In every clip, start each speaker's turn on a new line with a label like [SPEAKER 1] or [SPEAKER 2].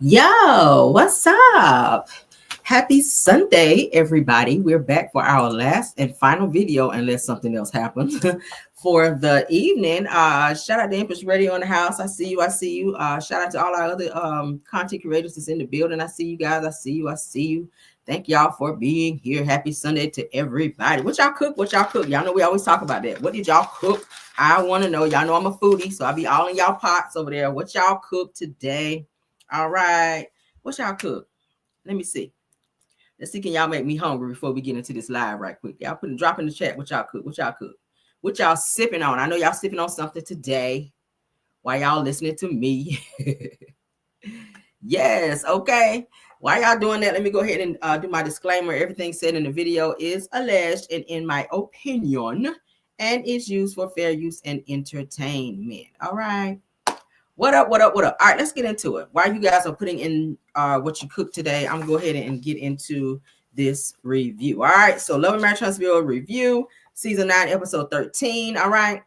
[SPEAKER 1] Yo, what's up? Happy Sunday, everybody. We're back for our last and final video, unless something else happens for the evening. Shout out to Empress Radio in the house. I see you. I see you. Shout out to all our other content creators that's in the building. I see you guys. I see you. I see you. Thank y'all for being here. Happy Sunday to everybody. What y'all cook? What y'all cook? Y'all know we always talk about that. What did y'all cook? I want to know. Y'all know I'm a foodie, so I'll be all in y'all pots over there. What y'all cook today? All right. What y'all cook? Let me see. Let's see. Can y'all make me hungry before we get into this live right quick? Y'all drop in the chat what y'all cook. What y'all cook? What y'all sipping on? I know y'all sipping on something today while y'all listening to me. Yes. Okay. While y'all doing that, let me go ahead and do my disclaimer. Everything said in the video is alleged and in my opinion and is used for fair use and entertainment. All right. What up? What up? What up? All right, let's get into it. While you guys are putting in what you cooked today, I'm gonna go ahead and get into this review. All right, so Love and Marriage Huntsville review, season 9, episode 13. All right.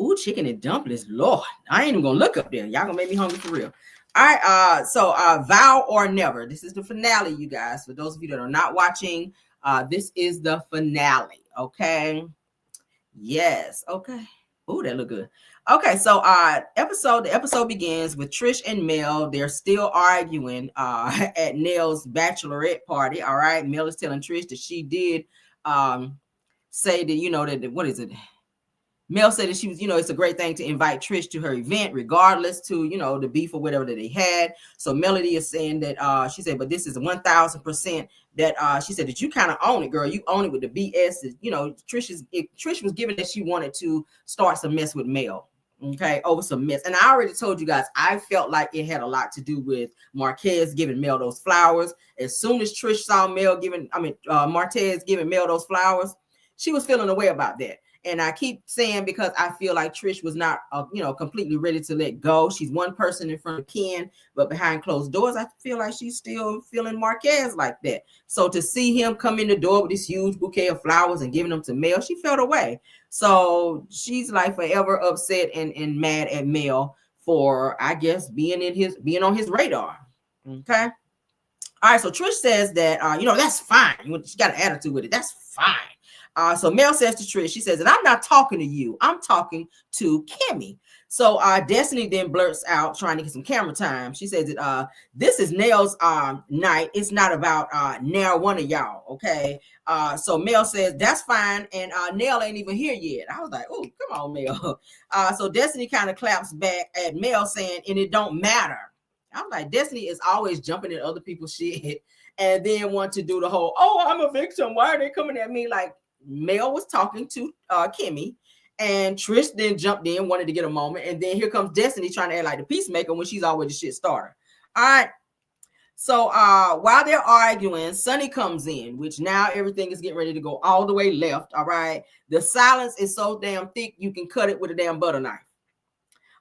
[SPEAKER 1] Ooh, chicken and dumplings. Lord, I ain't even gonna look up there. Y'all gonna make me hungry for real. All right, so Vow or Never. This is the finale, you guys. For those of you that are not watching, this is the finale. Okay. Yes. Okay. Ooh, that look good. Okay, so the episode begins with Trish and Mel. They're still arguing at Nell's bachelorette party. All right. Mel is telling Trish that she did say that, that what is it? Mel said that she was, it's a great thing to invite Trish to her event, regardless to, the beef or whatever that they had. So Melody is saying that she said, but this is 1000% that she said that you kind of own it, girl. You own it with the BS. Trish was given that she wanted to start some mess with Mel. Okay, over some mess. And I already told you guys, I felt like it had a lot to do with Marquez giving Mel those flowers. As soon as Trish saw Marquez giving Mel those flowers, she was feeling a way about that. And I keep saying because I feel like Trish was not, completely ready to let go. She's one person in front of Ken, but behind closed doors, I feel like she's still feeling Marquez like that. So to see him come in the door with this huge bouquet of flowers and giving them to Mel, she felt away. So she's like forever upset and mad at Mel for, I guess, being on his radar. Okay. All right. So Trish says that, that's fine. She got an attitude with it. That's fine. So Mel says to Trish, she says, and I'm not talking to you. I'm talking to Kimmy. So Destiny then blurts out, trying to get some camera time. She says that this is Nell's night. It's not about now one of y'all, okay? So Mel says, that's fine. And Nell ain't even here yet. I was like, oh, come on, Mel. So Destiny kind of claps back at Mel saying, and it don't matter. I'm like, Destiny is always jumping at other people's shit and then want to do the whole, oh, I'm a victim. Why are they coming at me? Like, Mel was talking to Kimmy, and Trish then jumped in, wanted to get a moment, and then here comes Destiny trying to act like the peacemaker when she's always the shit starter. All right. So while they're arguing, Sonny comes in, which now everything is getting ready to go all the way left. All right. The silence is so damn thick you can cut it with a damn butter knife.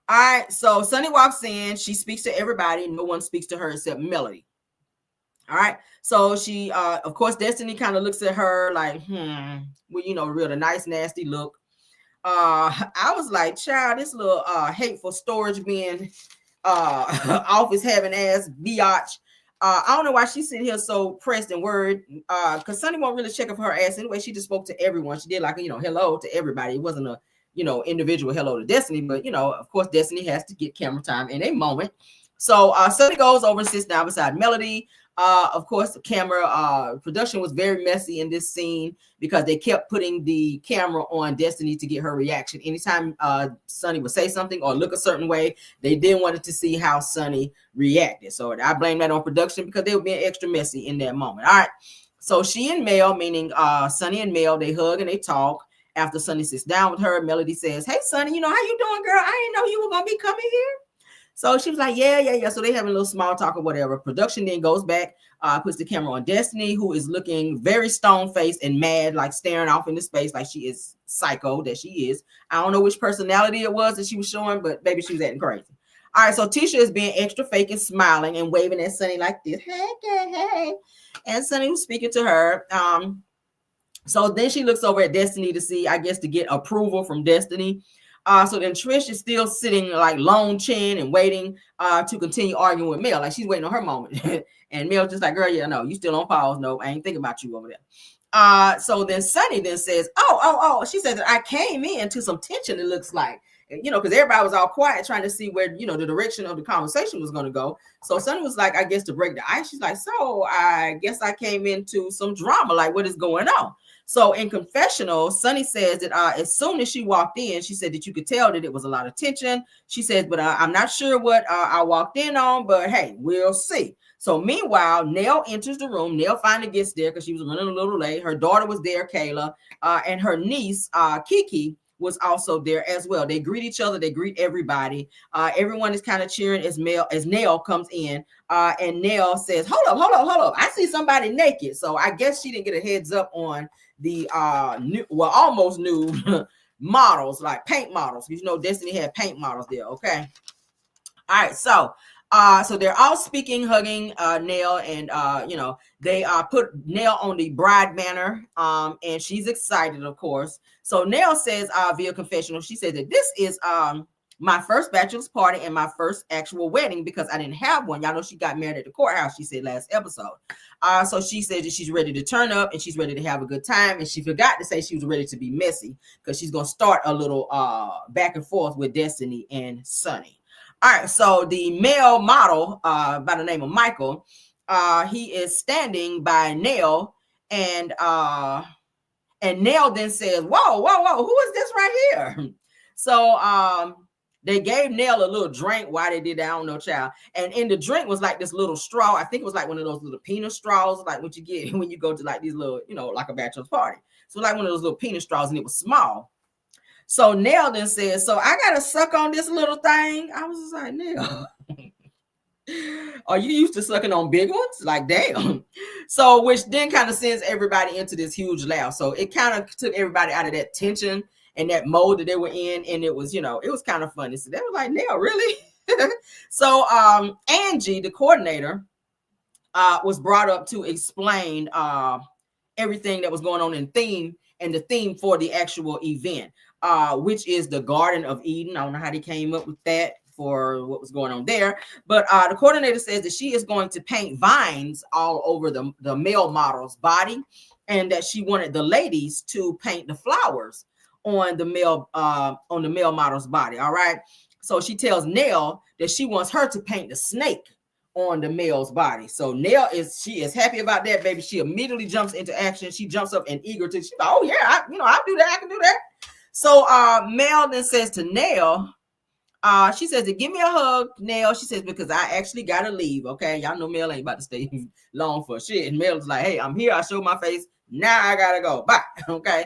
[SPEAKER 1] All right. So Sonny walks in. She speaks to everybody. No one speaks to her except Melody. All right. So she, of course, Destiny kind of looks at her like, real the nice, nasty look. I was like, child, this little hateful storage bin office having ass biatch. I don't know why she's sitting here so pressed and worried. Because Sonny won't really check up her ass anyway. She just spoke to everyone. She did like hello to everybody. It wasn't a individual hello to Destiny, but of course, Destiny has to get camera time in a moment. So Sonny goes over and sits down beside Melody. Of course, the camera production was very messy in this scene because they kept putting the camera on Destiny to get her reaction. Anytime Sonny would say something or look a certain way, they then wanted to see how Sonny reacted. So I blame that on production because they were being extra messy in that moment. All right. So she and Mel, meaning Sonny and Mel, they hug and they talk. After Sonny sits down with her, Melody says, "Hey, Sonny, how you doing, girl? I didn't know you were going to be coming here." So she was like, yeah. So they have a little small talk or whatever. Production then goes back, puts the camera on Destiny, who is looking very stone-faced and mad, like staring off into space like she is psycho, that she is. I don't know which personality it was that she was showing, but maybe she was acting crazy. All right, so Tisha is being extra fake and smiling and waving at Sonny like this. Hey. And Sonny was speaking to her. So then she looks over at Destiny to see, I guess, to get approval from Destiny. So then Trish is still sitting like lone chin and waiting to continue arguing with Mel. Like she's waiting on her moment. And Mel's just like, girl, yeah, no, you still on pause. No, I ain't thinking about you over there. So then Sunny then says, oh, she says, I came into some tension, it looks like, because everybody was all quiet trying to see where, the direction of the conversation was going to go. So Sunny was like, I guess to break the ice, she's like, so I guess I came into some drama, like what is going on? So in confessional, Sunny says that as soon as she walked in, she said that you could tell that it was a lot of tension. She says, but I'm not sure what I walked in on, but hey, we'll see. So meanwhile, Nell enters the room. Nell finally gets there because she was running a little late. Her daughter was there, Kayla, and her niece, Kiki, was also there as well. They greet each other. They greet everybody. Everyone is kind of cheering as Nell comes in. And Nell says, hold up. I see somebody naked. So I guess she didn't get a heads up on the almost new models, like paint models. Destiny had paint models there. Okay. All right. So they're all speaking, hugging Nell, and they put Nell on the bride banner, and she's excited, of course. So Nell says via confessional, she says that this is my first bachelor's party and my first actual wedding because I didn't have one. Y'all know she got married at the courthouse, she said last episode. So she said that she's ready to turn up and she's ready to have a good time. And she forgot to say she was ready to be messy because she's going to start a little back and forth with Destiny and Sunny. All right, so the male model by the name of Michael, he is standing by Nell, and Nell then says, whoa, who is this right here? So they gave Nell a little drink. Why they did that, I don't know, child. And in the drink was like this little straw. I think it was like one of those little peanut straws, like what you get when you go to like these little, like a bachelor's party. So like one of those little peanut straws, and it was small. So Nell then says, so I got to suck on this little thing. I was just like, Nell, are you used to sucking on big ones? Like, damn. So, which then kind of sends everybody into this huge laugh. So it kind of took everybody out of that tension and that mode that they were in. And it was, it was kind of funny. So they were like, Nell, really? So Angie, the coordinator, was brought up to explain everything that was going on in theme and the theme for the actual event. Which is the Garden of Eden. I don't know how they came up with that for what was going on there. But the coordinator says that she is going to paint vines all over the male model's body, and that she wanted the ladies to paint the flowers on the male model's body. All right. So she tells Nell that she wants her to paint the snake on the male's body. So Nell is happy about that, baby. She immediately jumps into action. She jumps up and eager to, she's like, oh yeah, I'll do that. I can do that. So Mel then says to Nell, she says to give me a hug, Nell. She says, because I actually gotta leave. Okay. Y'all know Mel ain't about to stay long for shit. And Mel's like, hey, I'm here. I show my face. Now I gotta go. Bye. Okay.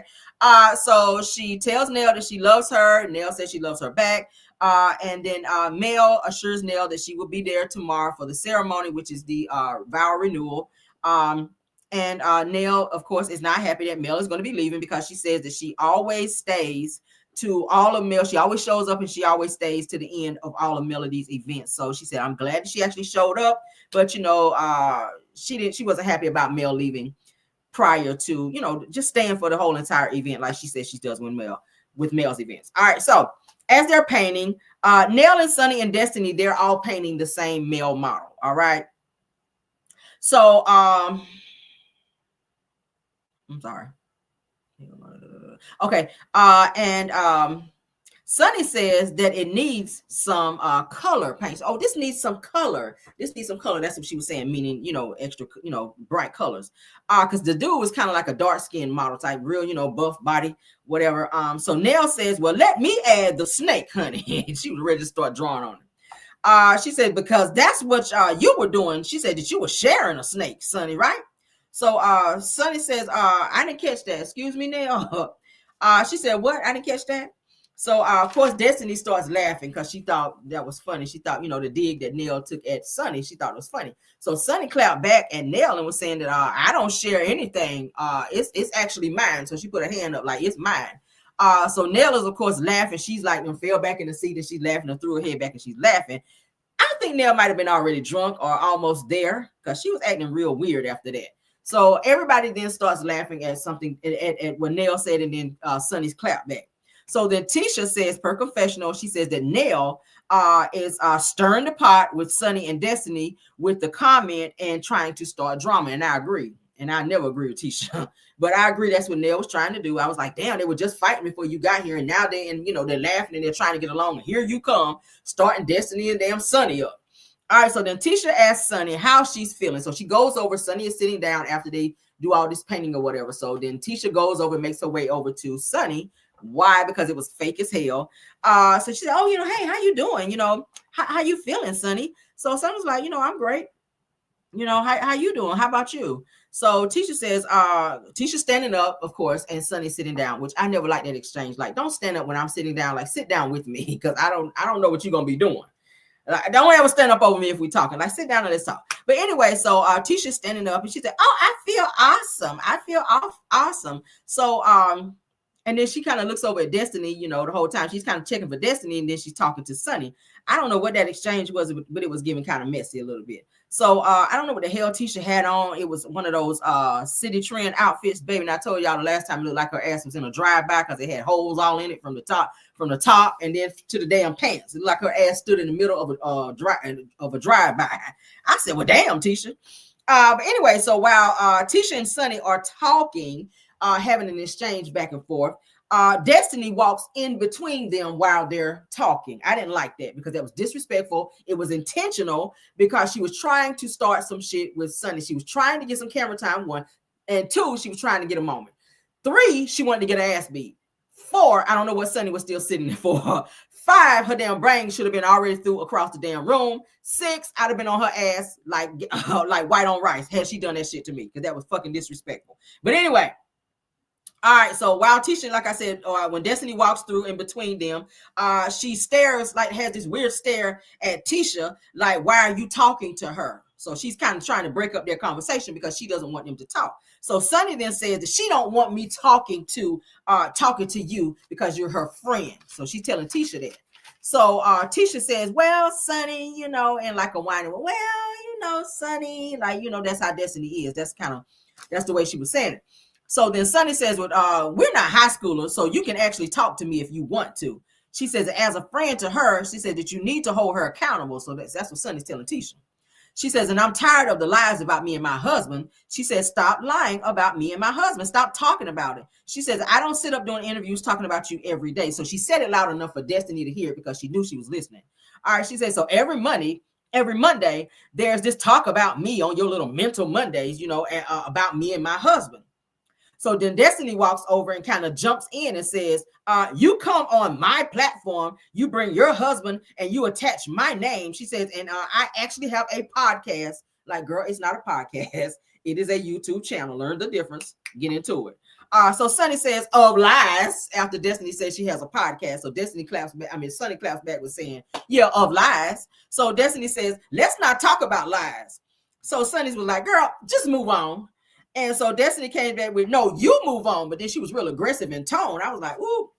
[SPEAKER 1] So she tells Nell that she loves her. Nell says she loves her back. And then Mel assures Nell that she will be there tomorrow for the ceremony, which is the vow renewal. And Nell, of course, is not happy that Mel is going to be leaving because she says that she always stays to all of Mel. She always shows up and she always stays to the end of all of Melody's events. So she said, I'm glad that she actually showed up, but she wasn't happy about Mel leaving prior to, just staying for the whole entire event, like she said she does with Mel's events. All right. So as they're painting, Nell and Sunny and Destiny, they're all painting the same male model. All right. So, I'm sorry. Okay. And Sunny says that it needs some color paints. Oh, this needs some color. This needs some color. That's what she was saying, meaning, extra, bright colors. Because the dude was kind of like a dark skinned model type, real, buff body, whatever. So Nell says, well, let me add the snake, honey. She was ready to start drawing on it. She said, because that's what you were doing. She said that you were sharing a snake, Sunny, right? So Sunny says, I didn't catch that. Excuse me, Nell. She said, what? I didn't catch that. So of course, Destiny starts laughing because she thought that was funny. She thought, the dig that Nell took at Sunny, she thought it was funny. So Sunny clapped back at Nell and was saying that I don't share anything. It's actually mine. So she put her hand up like it's mine. So Nell is of course laughing. She's like, fell back in the seat and she's laughing and threw her head back and she's laughing. I think Nell might have been already drunk or almost there because she was acting real weird after that. So everybody then starts laughing at something at what Nell said, and then Sunny's clap back. So then Tisha says, per confessional, she says that Nell is stirring the pot with Sunny and Destiny with the comment and trying to start drama. And I agree. And I never agree with Tisha, but I agree that's what Nell was trying to do. I was like, damn, they were just fighting before you got here, and now they're laughing and they're trying to get along. And here you come, starting Destiny and damn Sunny up. All right, so then Tisha asks Sunny how she's feeling. So she goes over. Sunny is sitting down after they do all this painting or whatever. So then Tisha goes over and makes her way over to Sunny. Why? Because it was fake as hell. So she said, oh, hey, how you doing? How you feeling, Sunny? So Sunny was like, I'm great. How you doing? How about you? So Tisha says, Tisha standing up, of course, and Sunny sitting down, which I never like that exchange. Like, don't stand up when I'm sitting down. Like, sit down with me, because I don't know what you're gonna be doing. Like, don't ever stand up over me if we talking. Like, sit down and let's talk. But anyway, so Tisha's standing up and she said, oh, I feel awesome. I feel awesome. So and then she kind of looks over at Destiny, the whole time. She's kind of checking for Destiny, and then she's talking to Sunny. I don't know what that exchange was, but it was giving kind of messy a little bit. So I don't know what the hell Tisha had on. It was one of those city trend outfits, baby. And I told y'all the last time it looked like her ass was in a drive-by because it had holes all in it from the top and then to the damn pants. It looked like her ass stood in the middle of a drive-by. I said, well, damn, Tisha. But anyway, so while Tisha and Sunny are talking, having an exchange back and forth, Destiny walks in between them while they're talking. I didn't like that because that was disrespectful. It was intentional because she was trying to start some shit with Sunny. She was trying to get some camera time, 1, and 2, she was trying to get a moment. 3, she wanted to get her ass beat. 4, I don't know what Sunny was still sitting there for. 5, her damn brain should have been already through across the damn room. 6, I'd have been on her ass like white on rice had she done that shit to me, because that was fucking disrespectful. But anyway. All right, so while Tisha, like I said, when Destiny walks through in between them, she stares, like has this weird stare at Tisha, like, why are you talking to her? So she's kind of trying to break up their conversation because she doesn't want them to talk. So Sunny then says that she don't want me talking to you because you're her friend. So she's telling Tisha that. So Tisha says, well, Sunny, and like a whining, well, Sunny, like, that's how Destiny is. That's the way she was saying it. So then Sunny says, well, we're not high schoolers, so you can actually talk to me if you want to. She says, as a friend to her, she said that you need to hold her accountable. So that's what Sunny's telling Tisha. She says, and I'm tired of the lies about me and my husband. She says, stop lying about me and my husband. Stop talking about it. She says, I don't sit up doing interviews talking about you every day. So she said it loud enough for Destiny to hear because she knew she was listening. All right, she says, so every Monday, there's this talk about me on your little mental Mondays, about me and my husband. So then Destiny walks over and kind of jumps in and says, you come on my platform, you bring your husband and you attach my name. She says, and I actually have a podcast. Like, girl, it's not a podcast. It is a YouTube channel. Learn the difference. Get into it. So Sunny says, of lies, after Destiny says she has a podcast. So Sunny claps back with saying, yeah, of lies. So Destiny says, let's not talk about lies. So Sunny was like, girl, just move on. And so Destiny came back with, no, you move on. But then she was real aggressive in tone. I was like, ooh,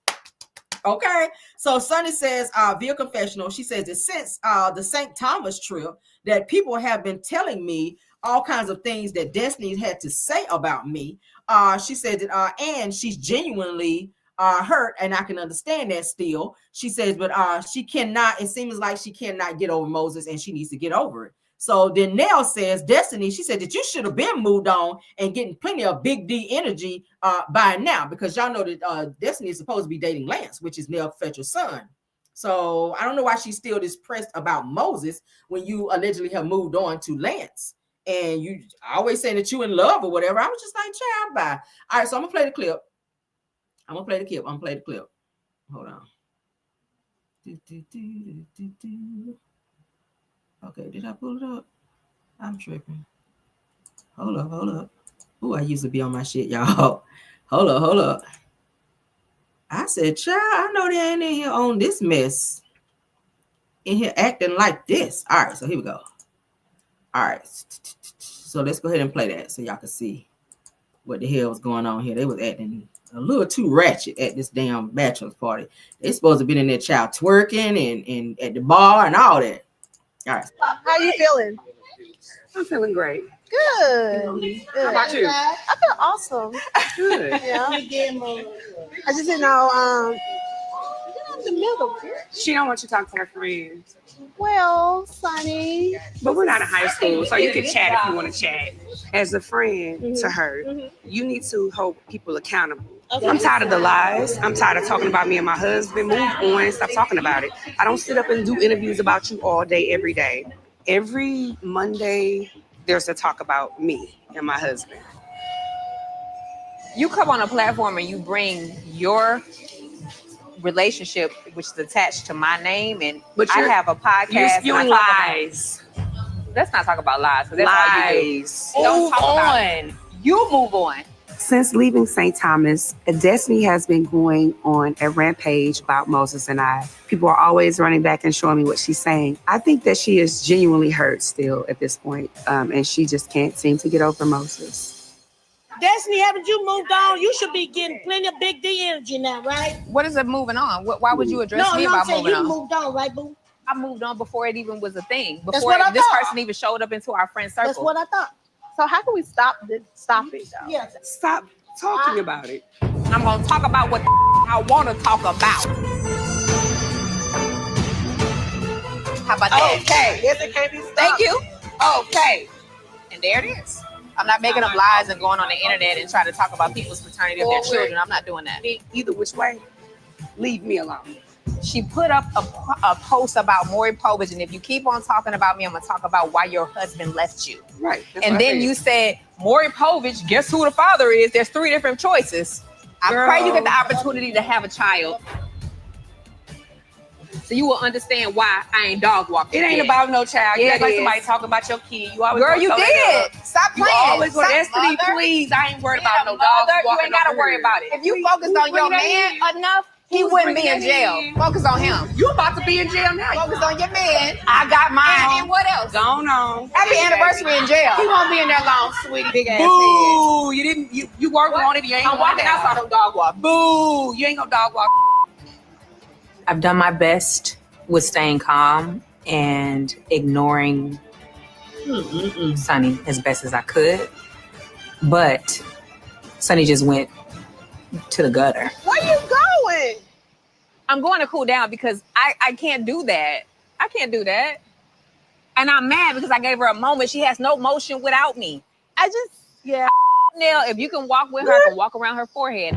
[SPEAKER 1] okay. So Sunny says, via confessional, she says that since the St. Thomas trip, that people have been telling me all kinds of things that Destiny had to say about me. She said that, and she's genuinely hurt, and I can understand that still. She says, but it seems like she cannot get over Moses, and she needs to get over it. So then Nell says, Destiny, she said that you should have been moved on and getting plenty of big D energy by now, because y'all know that Destiny is supposed to be dating Lance, which is Nell Fletcher's son. So I don't know why she's still depressed about Moses when you allegedly have moved on to Lance. And you always saying that you in love or whatever. I was just like, child, bye. All right, so I'm going to play the clip. Hold on. Okay, did I pull it up? I'm tripping. Hold up. Ooh, I used to be on my shit, y'all. Hold up. I said, child, I know they ain't in here on this mess. In here acting like this. All right, so here we go. All right. So let's go ahead and play that so y'all can see what the hell was going on here. They was acting a little too ratchet at this damn bachelor's party. They supposed to be in there, child, twerking and at the bar and all that. All right.
[SPEAKER 2] How you feeling?
[SPEAKER 3] I'm feeling great.
[SPEAKER 2] Good. Good.
[SPEAKER 3] How about you?
[SPEAKER 2] I feel awesome.
[SPEAKER 3] Good.
[SPEAKER 2] Yeah. I just didn't know. in the middle.
[SPEAKER 3] She don't want you to talk to her friends.
[SPEAKER 2] Well, Sunny.
[SPEAKER 3] But we're not in high school, so you can chat if you want to chat. As a friend to her, you need to hold people accountable.
[SPEAKER 2] Okay.
[SPEAKER 3] I'm tired of the lies. I'm tired of talking about me and my husband. Move on. Stop talking about it. I don't sit up and do interviews about you all day, every day. Every Monday, there's a talk about me and my husband.
[SPEAKER 4] You come on a platform and you bring your relationship, which is attached to my name, and I have a podcast.
[SPEAKER 3] You're spewing lies.
[SPEAKER 4] Let's not talk about lies. That's all you do. Don't talk about it. You move on.
[SPEAKER 3] Since leaving St. Thomas, Destiny has been going on a rampage about Moses and I. People are always running back and showing me what she's saying. I think that she is genuinely hurt still at this point, and she just can't seem to get over Moses.
[SPEAKER 5] Destiny, haven't you moved on? You should be getting plenty of big D energy now, right?
[SPEAKER 4] What is it moving on? Why would you address me about moving on?
[SPEAKER 5] You moved on, right, boo?
[SPEAKER 4] I moved on before it even was a thing.
[SPEAKER 5] That's
[SPEAKER 4] Before
[SPEAKER 5] what I
[SPEAKER 4] this
[SPEAKER 5] thought.
[SPEAKER 4] person even showed up into our friend circle.
[SPEAKER 5] That's what I thought.
[SPEAKER 2] So how can we stop it though?
[SPEAKER 5] Yes.
[SPEAKER 3] Stop talking about it.
[SPEAKER 4] I'm going to talk about what I want to talk about. How about that?
[SPEAKER 2] Okay. Yes, it can't be stopped.
[SPEAKER 4] Thank you. Okay. And there it is. I'm not making up lies and going on the internet and trying to talk about people's paternity of their children. I'm not doing that.
[SPEAKER 3] Either which way, leave me alone.
[SPEAKER 4] She put up a post about Maury Povich, and if you keep on talking about me, I'm going to talk about why your husband left you.
[SPEAKER 3] Right.
[SPEAKER 4] And then you said, Maury Povich, guess who the father is? There's 3 different choices. I pray you get the opportunity to have a child, so you will understand why I ain't dog walking.
[SPEAKER 3] It ain't
[SPEAKER 4] yet.
[SPEAKER 3] about no child.
[SPEAKER 4] Yeah,
[SPEAKER 3] you act like
[SPEAKER 4] it
[SPEAKER 3] somebody
[SPEAKER 4] is.
[SPEAKER 3] talking about your kid. You always
[SPEAKER 4] Girl, you did. Stop
[SPEAKER 3] You
[SPEAKER 4] playing.
[SPEAKER 3] always want Destiny, please. I ain't worried about no dogs
[SPEAKER 4] You
[SPEAKER 3] walking
[SPEAKER 4] ain't got to
[SPEAKER 3] over
[SPEAKER 4] worry
[SPEAKER 3] here.
[SPEAKER 4] about it. If you focused on your man enough, he
[SPEAKER 3] Who's
[SPEAKER 4] wouldn't be
[SPEAKER 3] bringing
[SPEAKER 4] in
[SPEAKER 3] that
[SPEAKER 4] jail.
[SPEAKER 3] in?
[SPEAKER 4] Focus on him.
[SPEAKER 3] You about to be in jail now.
[SPEAKER 4] Focus on your man.
[SPEAKER 3] I got mine.
[SPEAKER 4] And what else?
[SPEAKER 3] Going on.
[SPEAKER 4] Happy anniversary in jail.
[SPEAKER 3] He won't be in there long, sweetie.
[SPEAKER 4] Big ass head.
[SPEAKER 3] Boo! You didn't. You worked on it. You ain't
[SPEAKER 4] I'm walking outside on dog walk.
[SPEAKER 3] Boo! You ain't gonna dog walk.
[SPEAKER 6] I've done my best with staying calm and ignoring Sonny as best as I could. But Sonny just went to the gutter.
[SPEAKER 2] Where you going?
[SPEAKER 4] I'm going to cool down because I can't do that. I can't do that. And I'm mad because I gave her a moment. She has no motion without me.
[SPEAKER 2] Yeah.
[SPEAKER 4] Now, if you can walk with her, I can walk around her forehead.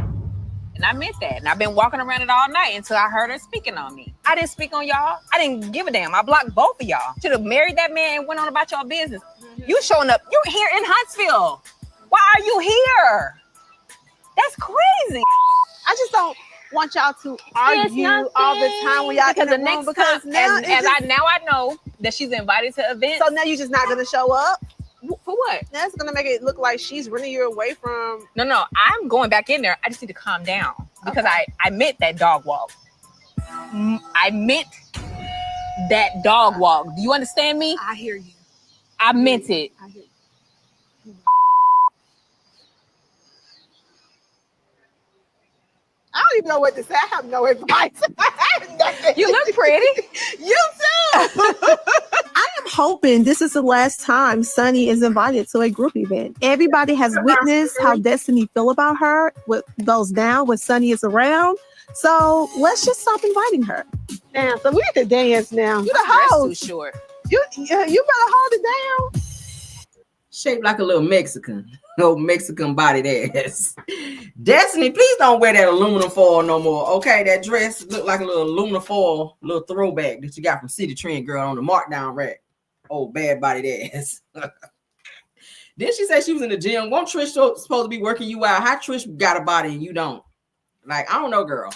[SPEAKER 4] And I meant that. And I've been walking around it all night until I heard her speaking on me. I didn't speak on y'all. I didn't give a damn. I blocked both of y'all. Should have married that man and went on about your business. You showing up. You're here in Huntsville. Why are you here? That's crazy.
[SPEAKER 2] I just don't want y'all to argue all the time when y'all in the room because now
[SPEAKER 4] I know that she's invited to events.
[SPEAKER 2] So now you're just not gonna show up.
[SPEAKER 4] For what?
[SPEAKER 2] That's gonna make it look like she's running you away from.
[SPEAKER 4] No, I'm going back in there. I just need to calm down because I meant that dog walk. I meant that dog walk. Do you understand me?
[SPEAKER 3] I hear you.
[SPEAKER 4] I meant it.
[SPEAKER 3] I hear you.
[SPEAKER 2] I don't even know what to say. I have no advice.
[SPEAKER 4] You look pretty.
[SPEAKER 2] You too. I am hoping this is the last time Sunny is invited to a group event. Everybody has witnessed how Destiny feel about her, what goes down when Sunny is around. So let's just stop inviting her. Damn, so we need to dance now. You the
[SPEAKER 4] Dress too
[SPEAKER 2] host.
[SPEAKER 4] short.
[SPEAKER 2] You better hold it down.
[SPEAKER 1] Shaped like a little Mexican. No Mexican bodied ass. Destiny, please don't wear that aluminum foil no more. Okay, that dress look like a little aluminum foil, little throwback that you got from City Trend Girl on the markdown rack. Oh, bad bodied ass. Then she said she was in the gym. Won't Trish supposed to be working you out? How Trish got a body and you don't? Like, I don't know, girl.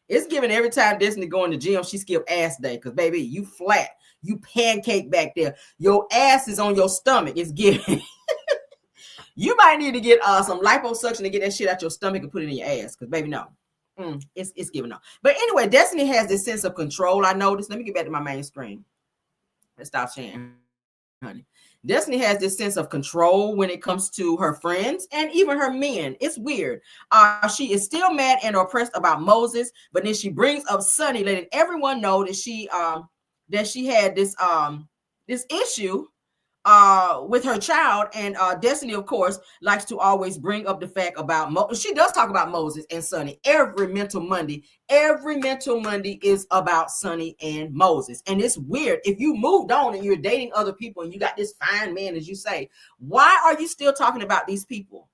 [SPEAKER 1] It's given every time Destiny go in the gym, she skip ass day. Because, baby, you flat. You pancake back there. Your ass is on your stomach. It's giving. You might need to get some liposuction to get that shit out your stomach and put it in your ass. Because, baby, no. It's giving no. But anyway, Destiny has this sense of control, I noticed. Let me get back to my main screen. Let's stop sharing, honey. Destiny has this sense of control when it comes to her friends and even her men. It's weird. She is still mad and oppressed about Moses, but then she brings up Sonny, letting everyone know that she had this issue with her child, and Destiny, of course, likes to always bring up the fact about she does talk about Moses and Sonny every mental Monday. Every mental Monday is about Sonny and Moses, and it's weird. If you moved on and you're dating other people and you got this fine man, as you say, why are you still talking about these people?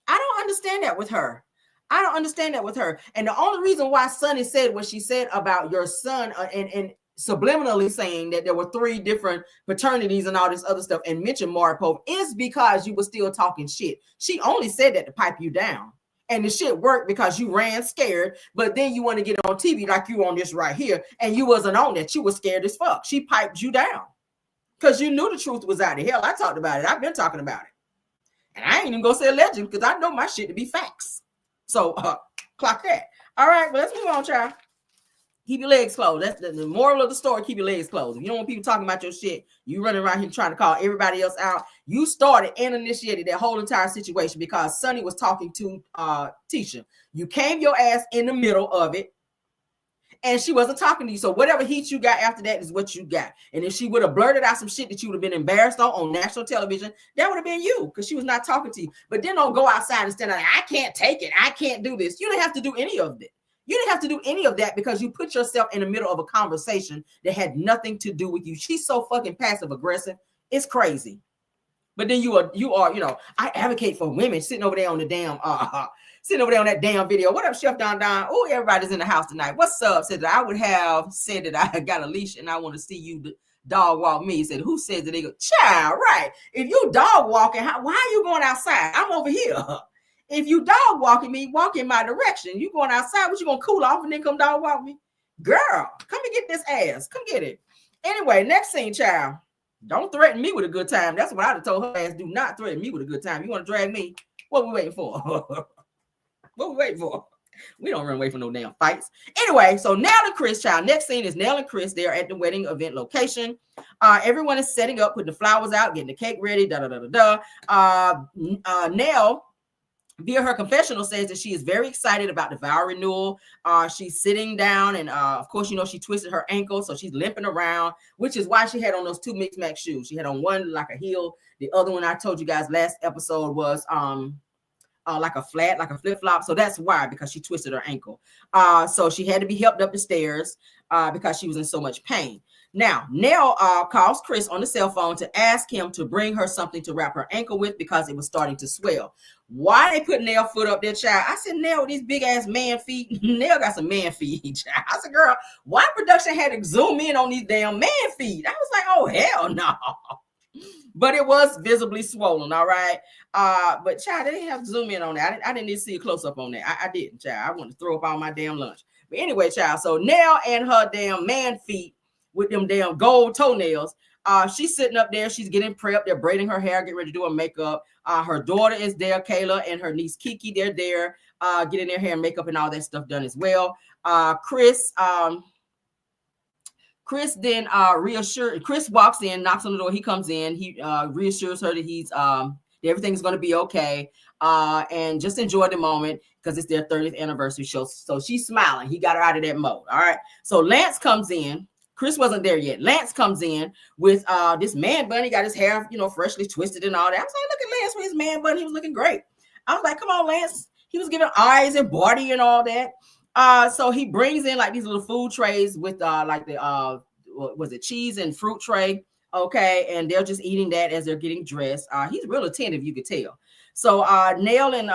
[SPEAKER 1] I don't understand that with her. I don't understand that with her. And the only reason why Sonny said what she said about your son and subliminally saying that there were 3 different paternities and all this other stuff and mentioned Maripov is because you were still talking shit. She only said that to pipe you down. And the shit worked because you ran scared, but then you want to get on TV like you on this right here, and you wasn't on that. You were scared as fuck. She piped you down because you knew the truth was out of hell. I talked about it. I've been talking about it. And I ain't even gonna say a legend because I know my shit to be facts. So clock that. All right, well, let's move on, child. Keep your legs closed. That's the moral of the story. Keep your legs closed. If you don't want people talking about your shit, you running around here trying to call everybody else out. You started and initiated that whole entire situation because Sonny was talking to Tisha. You came your ass in the middle of it, and she wasn't talking to you. So whatever heat you got after that is what you got. And if she would have blurted out some shit that you would have been embarrassed on national television, that would have been you because she was not talking to you. But then don't go outside and stand there like, I can't take it. I can't do this. You didn't have to do any of it. You didn't have to do any of that because you put yourself in the middle of a conversation that had nothing to do with you. She's so fucking passive aggressive. It's crazy. But then you are, I advocate for women sitting over there on the damn, sitting over there on that damn video. What up, Chef Don Don? Oh, everybody's in the house tonight. What's up? Said that I would have said that I got a leash and I want to see you dog walk me. He said, who says that? They go, child, right. If you dog walking, why are you going outside? I'm over here. If you dog walking me, walk in my direction. You going outside, what you gonna cool off and then come dog walk me? Girl, come and get this ass. Come get it. Anyway, next scene, child. Don't threaten me with a good time. That's what I'd have told her ass. Do not threaten me with a good time. You want to drag me? What we waiting for? What we waiting for? We don't run away from no damn fights. Anyway, so Nell and Chris, child. Next scene is Nell and Chris. They're at the wedding event location. Everyone is setting up, putting the flowers out, getting the cake ready. Nell, via her confessional, says that she is very excited about the vow renewal. She's sitting down, and of course, she twisted her ankle, so she's limping around, which is why she had on those 2 mixed match shoes. She had on one like a heel. The other one I told you guys last episode was like a flat, like a flip-flop. So that's why, because she twisted her ankle. So she had to be helped up the stairs because she was in so much pain. Now, Nell calls Chris on the cell phone to ask him to bring her something to wrap her ankle with because it was starting to swell. Why they put Nell foot up there, child? I said, Nell, with these big ass man feet. Nell got some man feet, child. I said, girl, why production had to zoom in on these damn man feet? I was like, oh, hell no. But it was visibly swollen, all right? But, child, they didn't have to zoom in on that. I didn't need to see a close-up on that. I didn't, child. I wanted to throw up all my damn lunch. But anyway, child, so Nell and her damn man feet with them damn gold toenails, she's sitting up there. She's getting prepped. They're braiding her hair, getting ready to do her makeup. Her daughter is there, Kayla, and her niece, Kiki. They're there getting their hair and makeup and all that stuff done as well. Chris then reassures. Chris walks in, knocks on the door. He comes in. He reassures her that he's everything's going to be okay. And just enjoy the moment because it's their 30th anniversary show. So she's smiling. He got her out of that mode. All right. So Lance comes in. Chris wasn't there yet. Lance comes in with this man bun. He got his hair, freshly twisted and all that. I was like, look at Lance with his man bun. He was looking great. I was like, come on, Lance. He was giving eyes and body and all that. So he brings in like these little food trays with like the was it cheese and fruit tray? Okay, and they're just eating that as they're getting dressed. He's real attentive, you could tell. So Nell and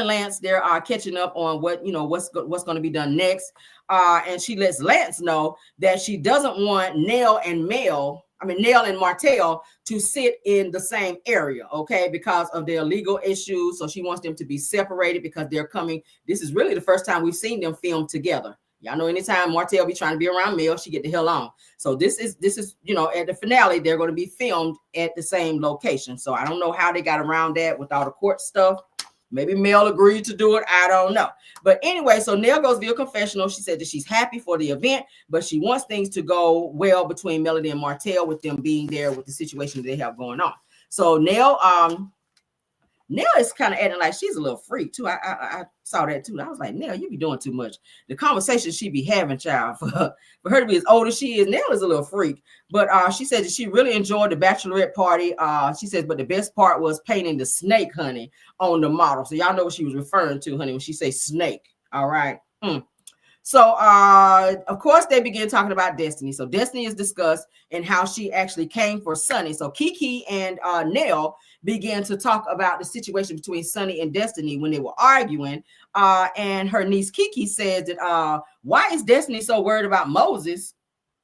[SPEAKER 1] Lance, they're catching up on what's going to be done next. And she lets Lance know that she doesn't want Nell and Martell to sit in the same area, okay, because of their legal issues. So she wants them to be separated because they're coming. This is really the first time we've seen them film together. Y'all know anytime Martell be trying to be around Mel, she get the hell on. So this is at the finale, they're going to be filmed at the same location. So I don't know how they got around that with all the court stuff. Maybe Mel agreed to do it. I don't know. But anyway, so Nell goes via confessional. She said that she's happy for the event, but she wants things to go well between Melody and Martell with them being there with the situation that they have going on. So Nell Nell is kind of acting like she's a little freak too. I saw that too. I was like, Nell, you be doing too much. The conversation she be having, child, for her to be as old as she is, Nell is a little freak. But she said that she really enjoyed the bachelorette party. She says, but the best part was painting the snake, honey, on the model. So y'all know what she was referring to, honey, when she say snake. All right. So, of course, they begin talking about Destiny. So Destiny is discussed and how she actually came for Sunny. So Kiki and Nell began to talk about the situation between Sunny and Destiny when they were arguing. And her niece Kiki says that, why is Destiny so worried about Moses?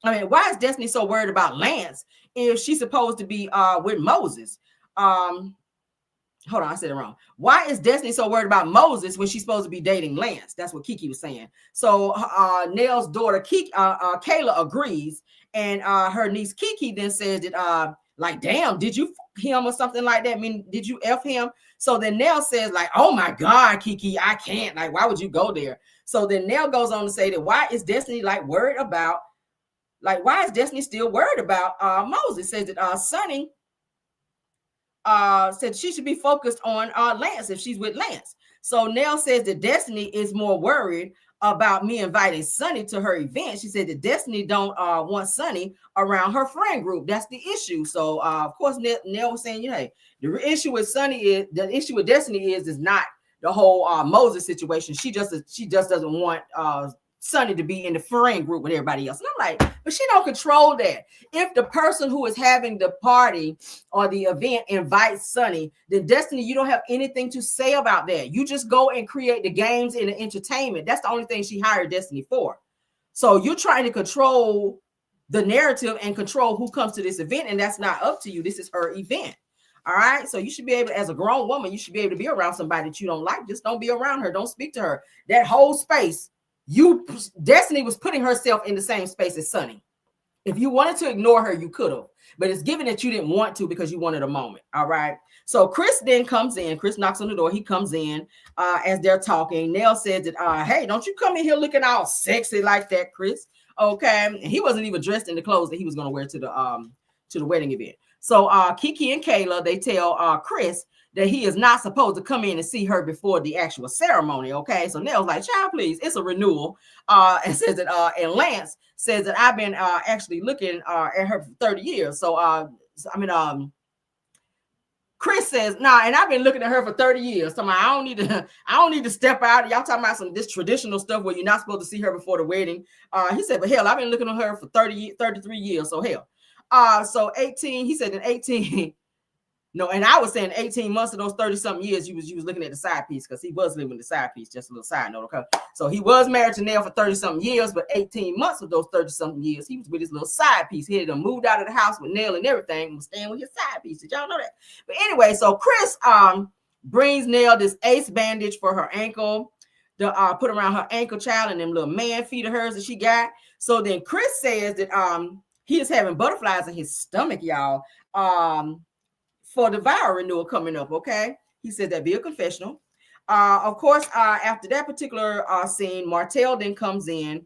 [SPEAKER 1] I mean, why is Destiny so worried about Lance if she's supposed to be with Moses? Hold on, I said it wrong. Why is Destiny so worried about Moses when she's supposed to be dating Lance? That's what Kiki was saying. So Nell's daughter, Kayla, agrees. And her niece, Kiki, then says that, like, damn, did you f him or something like that? I mean, did you F him? So then Nell says, like, oh, my God, Kiki, I can't. Like, why would you go there? So then Nell goes on to say that why is Destiny, like, worried about, like, why is Destiny still worried about Moses? Says that Sunny said she should be focused on Lance if she's with Lance. So Nell says that Destiny is more worried about me inviting Sunny to her event. She said that Destiny don't want Sunny around her friend group. That's the issue. So of course Nell was saying, hey, the issue with Sunny is the issue with Destiny is not the whole Moses situation. She just doesn't want Sunny to be in the friend group with everybody else. And I'm like, but she don't control that. If the person who is having the party or the event invites Sunny, then Destiny, you don't have anything to say about that. You just go and create the games and the entertainment. That's the only thing she hired Destiny for. So you're trying to control the narrative and control who comes to this event, and that's not up to you. This is her event. All right. So you should be able, as a grown woman, you should be able to be around somebody that you don't like. Just don't be around her. Don't speak to her. That whole space. Destiny was putting herself in the same space as Sunny. If you wanted to ignore her, you could have, but it's given that you didn't want to because you wanted a moment. All right. So Chris then comes in. Chris knocks on the door. He comes in as they're talking. Nell says that, hey, don't you come in here looking all sexy like that, Chris. Okay. And he wasn't even dressed in the clothes that he was going to wear to the wedding event. So Kiki and Kayla, they tell Chris that he is not supposed to come in and see her before the actual ceremony. Okay. So Nell's like, child, please, it's a renewal. And says that, and Lance says that I've been actually looking at her for 30 years. So, Chris says, nah, and I've been looking at her for 30 years. So I don't need to step out. Y'all talking about this traditional stuff where you're not supposed to see her before the wedding. He said, but hell, I've been looking at her for 33 years. So hell. So 18, he said in 18, no, and I was saying 18 months of those 30-something years, you was looking at the side piece because he was living with the side piece. Just a little side note, okay? So he was married to Nell for 30-something years, but 18 months of those 30-something years, he was with his little side piece. He had moved out of the house with Nell and everything and was staying with his side piece. Did y'all know that? But anyway, so Chris brings Nell this ace bandage for her ankle to put around her ankle, child, and them little man feet of hers that she got. So then Chris says that he is having butterflies in his stomach, y'all. For the vow renewal coming up, okay? He said that be a confessional. Of course, after that particular scene, Martell then comes in,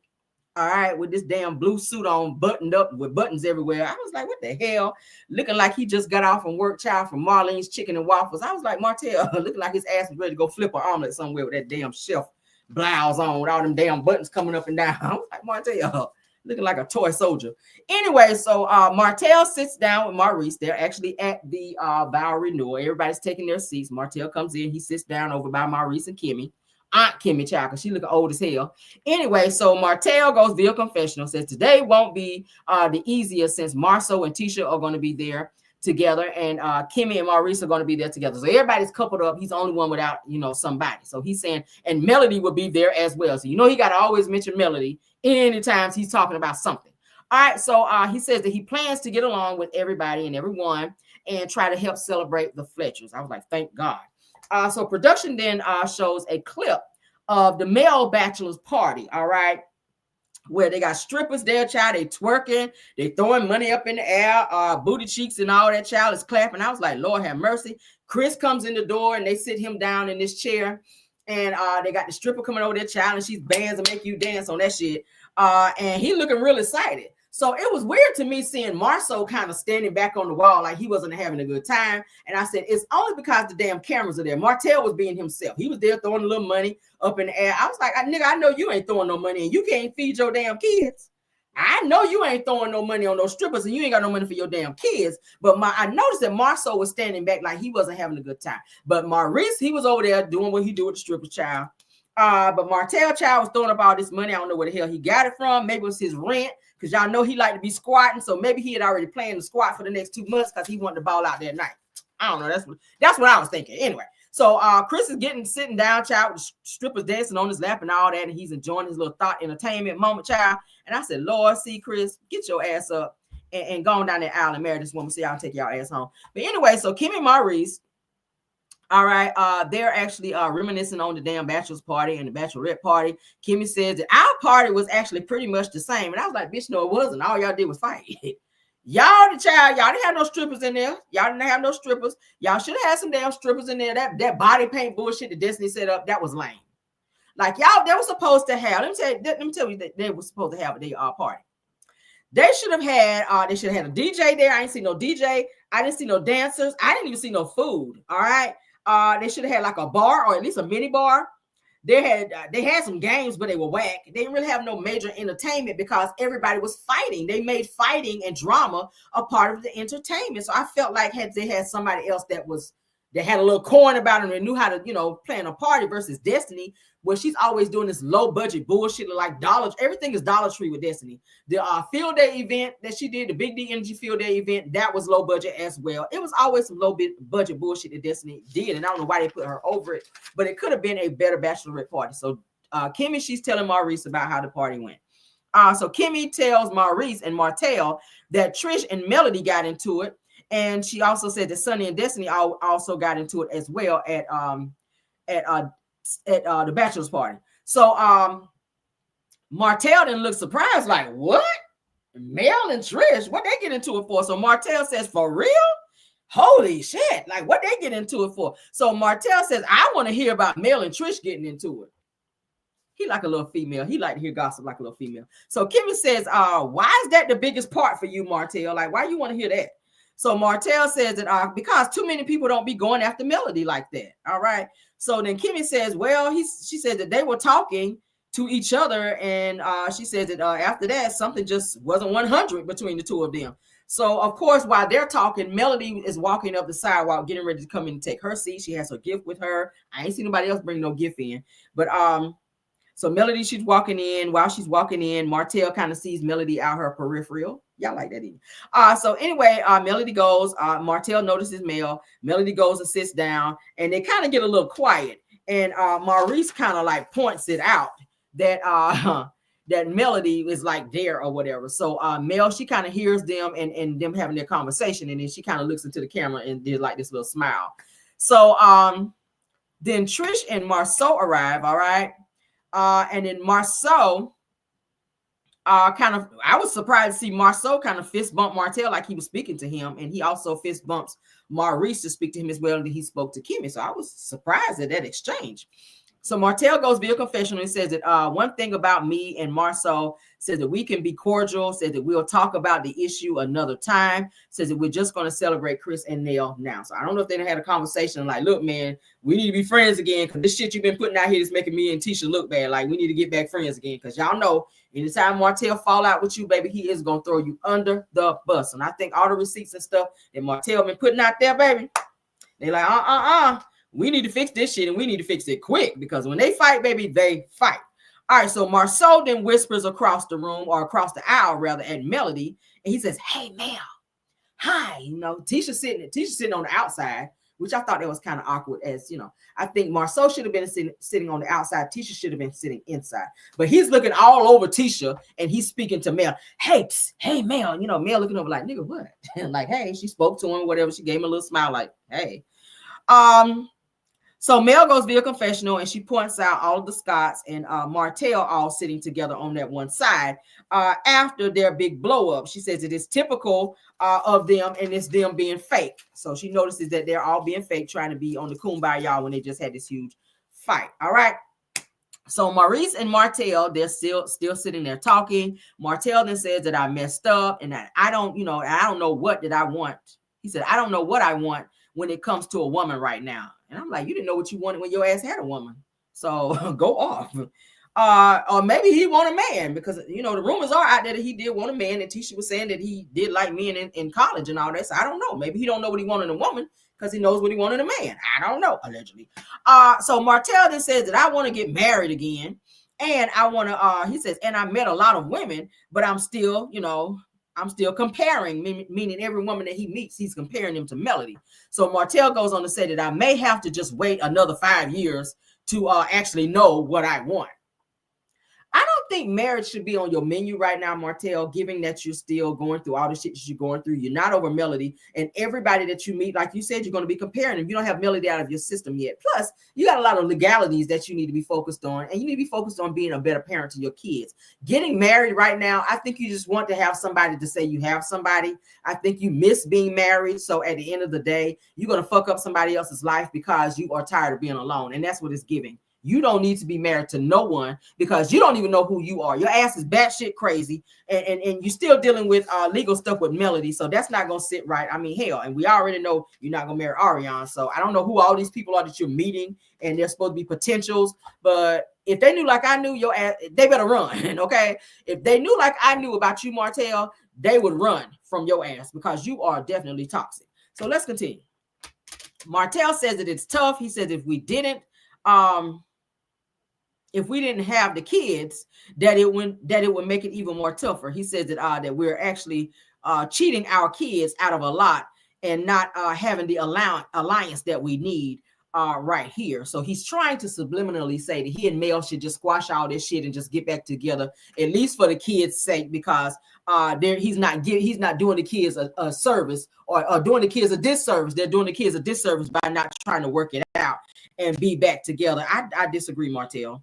[SPEAKER 1] all right, with this damn blue suit on, buttoned up with buttons everywhere. I was like, what the hell? Looking like he just got off from work, child, from Marlene's Chicken and Waffles. I was like, Martell, looking like his ass was ready to go flip an omelet somewhere with that damn chef blouse on with all them damn buttons coming up and down. I was like, Martell, looking like a toy soldier. Anyway, so Martell sits down with Maurice. They're actually at the vow renewal. Everybody's taking their seats. Martell comes in. He sits down over by Maurice and Kimmy. Aunt Kimmy, child, because she looking old as hell. Anyway, so Martell goes via confessional, says today won't be the easiest since Marceau and Tisha are going to be there together, and Kimmy and Maurice are going to be there together. So everybody's coupled up. He's the only one without, somebody. So he's saying, and Melody will be there as well. So he got to always mention Melody anytime he's talking about something. All right, so he says that he plans to get along with everybody and everyone and try to help celebrate the Fletchers. I was like, thank God. So production then shows a clip of the male bachelor's party, all right, where they got strippers there, child. They twerking, they throwing money up in the air, booty cheeks and all that, child is clapping. I was like, Lord have mercy. Chris comes in the door and they sit him down in this chair, and they got the stripper coming over there, child, and she's bands and make you dance on that shit. And he looking real excited. So it was weird to me seeing Marceau kind of standing back on the wall like he wasn't having a good time. And I said, it's only because the damn cameras are there. Martell was being himself. He was there throwing a little money up in the air. I was like, nigga, I know you ain't throwing no money and you can't feed your damn kids. I know you ain't throwing no money on those strippers and you ain't got no money for your damn kids. But I noticed that Marceau was standing back like he wasn't having a good time. But Maurice, he was over there doing what he do with the strippers, child. But Martell child was throwing up all this money. I don't know where the hell he got it from. Maybe it was his rent. Because y'all know he liked to be squatting. So maybe he had already planned to squat for the next 2 months because he wanted to ball out that night. I don't know. That's what I was thinking. Anyway, so Chris is sitting down, child, with strippers dancing on his lap and all that. And he's enjoying his little thought entertainment moment, child. And I said, Lord, see, Chris, get your ass up and go on down that aisle and marry this woman. See, I'll take y'all ass home. But anyway, so Kim and Maurice, all right, they're actually reminiscing on the damn bachelor's party and the bachelorette party. Kimmy says that our party was actually pretty much the same. And I was like, bitch, no, it wasn't. All y'all did was fight. Y'all didn't have no strippers in there. Y'all didn't have no strippers. Y'all should have had some damn strippers in there. That body paint bullshit that Destiny set up, that was lame. Like y'all, they were supposed to have, let me tell you that they were supposed to have a day party. They should have had a DJ there. I didn't see no DJ. I didn't see no dancers. I didn't even see no food. All right. They should have had like a bar or at least a mini bar. They had some games, but they were whack. They didn't really have no major entertainment because everybody was fighting. They made fighting and drama a part of the entertainment. So I felt like they had somebody else that had a little coin about them and knew how to, plan a party versus Destiny, where she's always doing this low budget bullshit like everything is Dollar Tree with Destiny. The field day event that she did, the Big D Energy field day event, that was low budget as well. It was always some low budget bullshit that Destiny did, and I don't know why they put her over it, but it could have been a better bachelorette party. So Kimmy, she's telling Maurice about how the party went. So Kimmy tells Maurice and Martell that Trish and Melody got into it. And she also said that Sonny and Destiny also got into it as well at the bachelor's party. So Martell didn't look surprised, like, what? Mel and Trish, what they get into it for? So Martell says, for real? Holy shit, like what they get into it for? So Martell says, I want to hear about Mel and Trish getting into it. He like a little female. He like to hear gossip like a little female. So Kimmy says, why is that the biggest part for you, Martell? Like, why you want to hear that? So Martell says that because too many people don't be going after Melody like that. All right. So then Kimmy says, well, she said that they were talking to each other. And she says that after that, something just wasn't 100 between the two of them. So, of course, while they're talking, Melody is walking up the sidewalk, getting ready to come in and take her seat. She has her gift with her. I ain't seen nobody else bring no gift in. But so Melody, she's walking in. While she's walking in, Martell kind of sees Melody out her peripheral. Y'all like that even. So anyway, Melody goes, Martell notices Mel. Melody goes and sits down, and they kind of get a little quiet. And Maurice kind of like points it out that that Melody is like there or whatever. So Mel, she kind of hears them and them having their conversation, and then she kind of looks into the camera and did like this little smile. So then Trish and Marceau arrive, all right. And then Marceau I was surprised to see Marceau kind of fist bump Martell like he was speaking to him, and he also fist bumps Maurice to speak to him as well, and he spoke to Kimmy. So I was surprised at that exchange. So Martell goes via confessional and says that one thing about me and Marceau, says that we can be cordial, says that we'll talk about the issue another time, says that we're just going to celebrate Chris and Nell now. So I don't know if they had a conversation like, look, man, we need to be friends again because this shit you've been putting out here is making me and Tisha look bad. Like, we need to get back friends again because y'all know anytime Martell fall out with you, baby, he is going to throw you under the bus. And I think all the receipts and stuff that Martell been putting out there, baby, they like, we need to fix this shit and we need to fix it quick because when they fight, baby, they fight. All right, so Marceau then whispers across the room or across the aisle rather at Melody, and he says, "Hey, Mel, hi." You know, Tisha sitting on the outside, which I thought that was kind of awkward. As you know, I think Marceau should have been sitting on the outside. Tisha should have been sitting inside, but he's looking all over Tisha and he's speaking to Mel. Hey, Mel. You know, Mel looking over like, nigga, what? Like, hey, she spoke to him, whatever. She gave him a little smile, like, hey. So Mel goes via confessional and she points out all of the Scotts and Martell all sitting together on that one side after their big blow up. She says it is typical of them and it's them being fake. So she notices that they're all being fake, trying to be on the kumbaya when they just had this huge fight. All right. So Maurice and Martell, they're still sitting there talking. Martell then says that I messed up and that I don't know what that I want. He said, I don't know what I want when it comes to a woman right now. And I'm like, you didn't know what you wanted when your ass had a woman. So go off. Or maybe he want a man, because the rumors are out there that he did want a man, and Tisha was saying that he did like men in college and all that. So I don't know. Maybe he don't know what he wanted in a woman because he knows what he wanted in a man. I don't know, allegedly. So Martell then says that I want to get married again, and I want to. He says, and I met a lot of women, but I'm still comparing, meaning every woman that he meets, he's comparing them to Melody. So Martell goes on to say that I may have to just wait another 5 years to actually know what I want. I don't think marriage should be on your menu right now, Martell, given that you're still going through all the shit that you're going through. You're not over Melody, and everybody that you meet, like you said, you're going to be comparing them. You don't have Melody out of your system yet. Plus, you got a lot of legalities that you need to be focused on, and you need to be focused on being a better parent to your kids. Getting married right now, I think you just want to have somebody to say you have somebody. I think you miss being married, so at the end of the day, you're going to fuck up somebody else's life because you are tired of being alone, and that's what it's giving. You don't need to be married to no one because you don't even know who you are. Your ass is batshit crazy, and you're still dealing with legal stuff with Melody, so that's not going to sit right. I mean, hell, and we already know you're not going to marry Ariane, so I don't know who all these people are that you're meeting, and they're supposed to be potentials, but if they knew like I knew your ass, they better run, okay? If they knew like I knew about you, Martell, they would run from your ass because you are definitely toxic. So let's continue. Martell says that it's tough. He says if we didn't have the kids, that it would make it even more tougher. He says that we're actually cheating our kids out of a lot and not having the alliance that we need right here. So he's trying to subliminally say that he and Mel should just squash all this shit and just get back together, at least for the kids' sake, because he's not doing the kids a service or doing the kids a disservice. They're doing the kids a disservice by not trying to work it out and be back together. I disagree, Martell.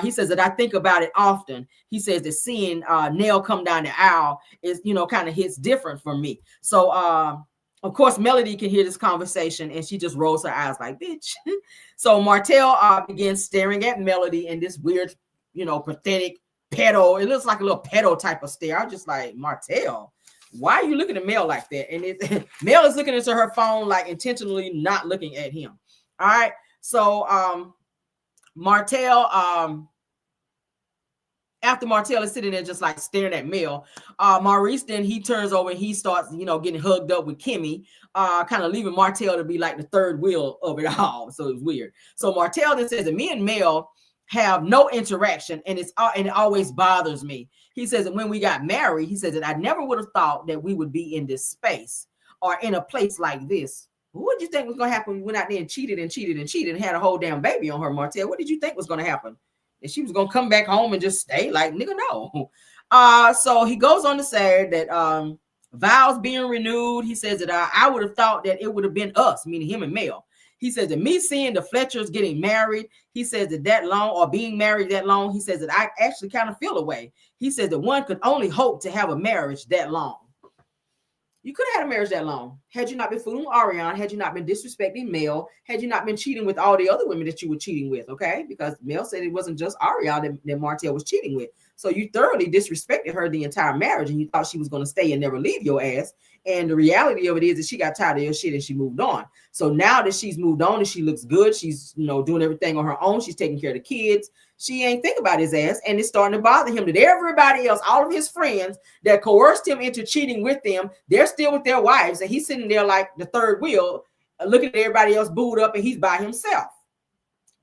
[SPEAKER 1] He says that I think about it often. He says that seeing Nell come down the aisle is, kind of hits different for me. So, of course, Melody can hear this conversation and she just rolls her eyes like, bitch. So Martell begins staring at Melody in this weird, pathetic pedo. It looks like a little pedo type of stare. I'm just like, Martell, why are you looking at Mel like that? And Mel is looking into her phone, like intentionally not looking at him. All right. So, Martell, after Martell is sitting there just like staring at Mel, Maurice, then he turns over and he starts, getting hugged up with Kimmy, kind of leaving Martell to be like the third wheel of it all. So it was weird. So Martell then says that me and Mel have no interaction, and it always bothers me. He says that when we got married, he says that I never would have thought that we would be in this space or in a place like this. What did you think was going to happen when we went out there and cheated and had a whole damn baby on her, Martell? What did you think was going to happen? That she was going to come back home and just stay? Like, nigga, no. So he goes on to say that vows being renewed. He says that I would have thought that it would have been us, meaning him and Mel. He says that me seeing the Fletchers getting married, he says that long or being married that long, he says that I actually kind of feel away. He says that one could only hope to have a marriage that long. You could have had a marriage that long had you not been fooling Ariane, had you not been disrespecting Mel, had you not been cheating with all the other women that you were cheating with, okay? Because Mel said it wasn't just Ariane that Martell was cheating with. So you thoroughly disrespected her the entire marriage, and you thought she was going to stay and never leave your ass. And the reality of it is that she got tired of your shit and she moved on. So now that she's moved on and she looks good, she's doing everything on her own. She's taking care of the kids. She ain't think about his ass, and it's starting to bother him that everybody else, all of his friends that coerced him into cheating with them, they're still with their wives, and he's sitting there like the third wheel, looking at everybody else booed up, and he's by himself.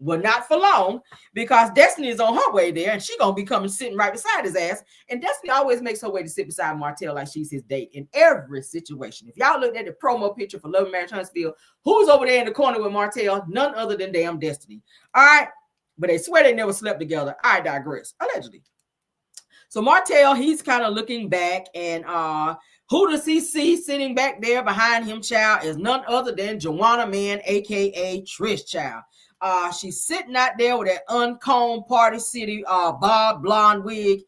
[SPEAKER 1] Well, not for long, because Destiny is on her way there, and she's gonna be coming sitting right beside his ass. And Destiny always makes her way to sit beside Martell like she's his date in every situation. If y'all looked at the promo picture for Love and Marriage Huntsville, who's over there in the corner with Martell? None other than damn Destiny. All right, but they swear they never slept together. I digress. Allegedly. So Martell, he's kind of looking back, and who does he see sitting back there behind him, child, is none other than Joanna Man, aka Trish, child. She's sitting out there with that uncombed Party City bob blonde wig.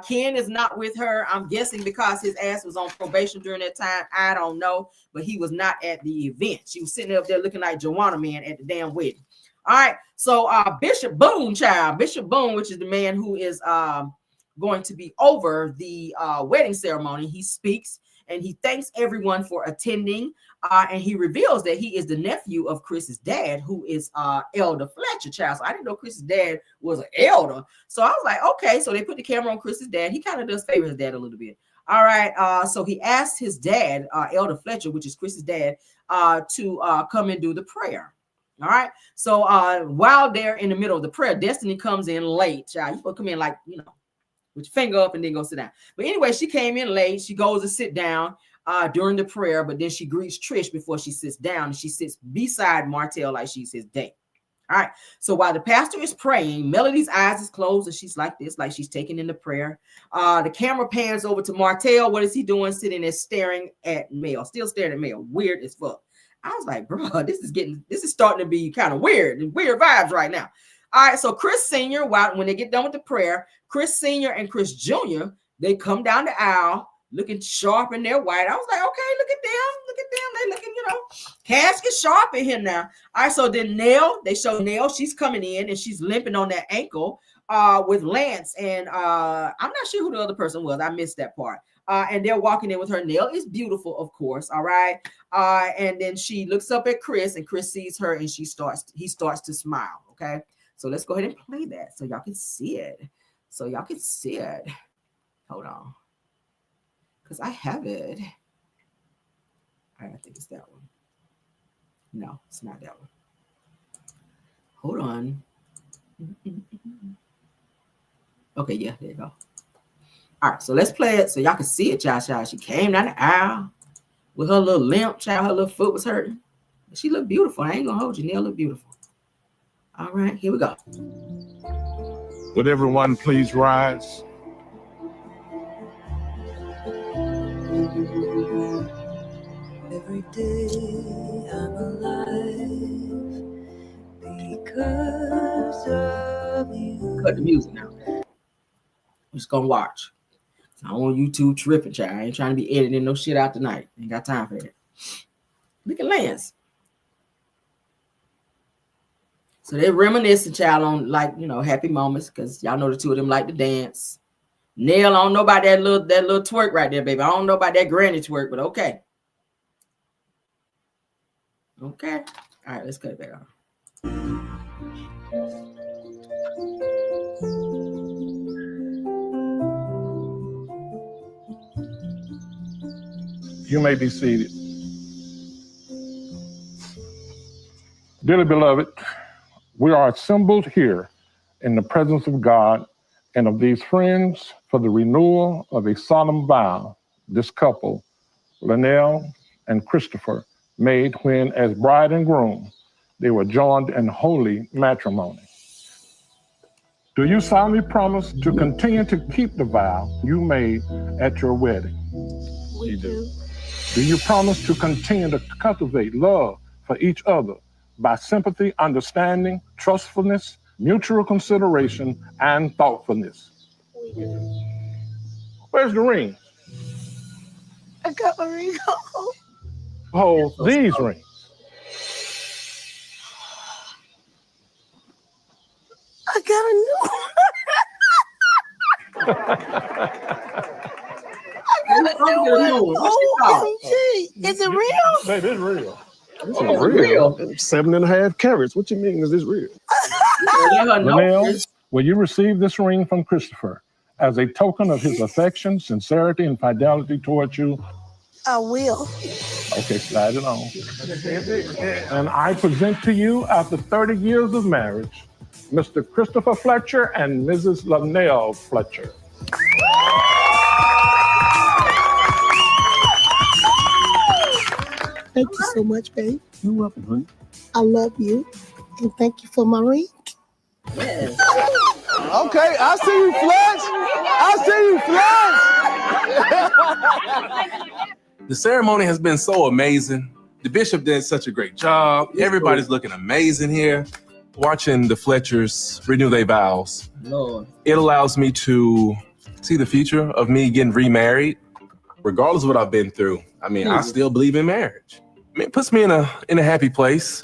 [SPEAKER 1] Ken is not with her. I'm guessing because his ass was on probation during that time. I don't know, but he was not at the event. She was sitting up there looking like Joanna Man at the damn wedding. All right. So Bishop Boone, Bishop Boone, which is the man who is going to be over the wedding ceremony, he speaks and he thanks everyone for attending. And he reveals that he is the nephew of Chris's dad, who is Elder Fletcher, child. So I didn't know Chris's dad was an elder. So I was like, okay. So they put the camera on Chris's dad. He kind of does favor his dad a little bit. All right. So he asked his dad, Elder Fletcher, which is Chris's dad, to come and do the prayer. All right. So while they're in the middle of the prayer, Destiny comes in late, child. You supposed to come in like, with your finger up and then go sit down. But anyway, she came in late. She goes to sit down during the prayer, but then she greets Trish before she sits down, and she sits beside Martell like she's his date. All right. So while the pastor is praying, Melody's eyes is closed and she's like this, like she's taking in the prayer. The camera pans over to Martell. What is he doing? Sitting there staring at Mel, still staring at Mel. Weird as fuck. I was like, bro, this is starting to be kind of weird vibes right now. All right. So Chris Sr., when they get done with the prayer, Chris Sr. and Chris Jr., they come down the aisle looking sharp in their white. I was like, okay, look at them. They looking, casket sharp in here now. All right, so then they show Nell, she's coming in and she's limping on that ankle with Lance. And I'm not sure who the other person was. I missed that part. And they're walking in with her. Nell is beautiful, of course. All right. And then she looks up at Chris and Chris sees her and he starts to smile. Okay. So let's go ahead and play that so y'all can see it. Hold on. Because I have it. I think it's that one. No, it's not that one. Hold on. Okay, yeah, there you go. All right, so let's play it so y'all can see it, child. She came down the aisle with her little limp, child. Her little foot was hurting. She looked beautiful. I ain't gonna hold you. Nell looked beautiful. All right, here we go.
[SPEAKER 7] Would everyone please rise?
[SPEAKER 8] Every day I'm alive because of you.
[SPEAKER 1] Cut the music now. I'm just gonna watch. I don't want YouTube tripping, child. I ain't trying to be editing no shit out tonight. Ain't got time for that. Look at Lance. So they're reminiscing, child, on happy moments, because y'all know the two of them like to dance. Nell, I don't know about that little twerk right there, baby. I don't know about that granny twerk, but okay. Okay. All right, let's cut it back on.
[SPEAKER 7] You may be seated. Dearly beloved, we are assembled here in the presence of God and of these friends for the renewal of a solemn vow this couple, Linnell and Christopher, made when, as bride and groom, they were joined in holy matrimony. Do you solemnly promise to continue to keep the vow you made at your wedding?
[SPEAKER 2] We do.
[SPEAKER 7] Do you promise to continue to cultivate love for each other by sympathy, understanding, trustfulness, mutual consideration, and thoughtfulness?
[SPEAKER 2] We do.
[SPEAKER 7] Where's the ring?
[SPEAKER 2] I got my ring on.
[SPEAKER 7] Hold these rings.
[SPEAKER 2] I got a new one. I got a new one. OMG. Is it real?
[SPEAKER 7] Hey, this is real.
[SPEAKER 9] This is real. 7.5 carats. What you mean? Is this real?
[SPEAKER 7] Linnell, will you receive this ring from Christopher as a token of his affection, sincerity, and fidelity towards you?
[SPEAKER 2] I will.
[SPEAKER 7] Okay, slide it on. And I present to you, after 30 years of marriage, Mr. Christopher Fletcher and Mrs. Linnell Fletcher.
[SPEAKER 2] Thank you so much, babe.
[SPEAKER 9] You're welcome, honey.
[SPEAKER 2] I love you. And thank you for my ring.
[SPEAKER 1] Yes.
[SPEAKER 9] Okay, I see you, Fletch.
[SPEAKER 10] The ceremony has been so amazing. The bishop did such a great job. Everybody's looking amazing here. Watching the Fletchers renew their vows,
[SPEAKER 1] Lord.
[SPEAKER 10] it allows me to see the future of me getting remarried, regardless of what I've been through. I mean, I still believe in marriage. I mean, it puts me in a happy place.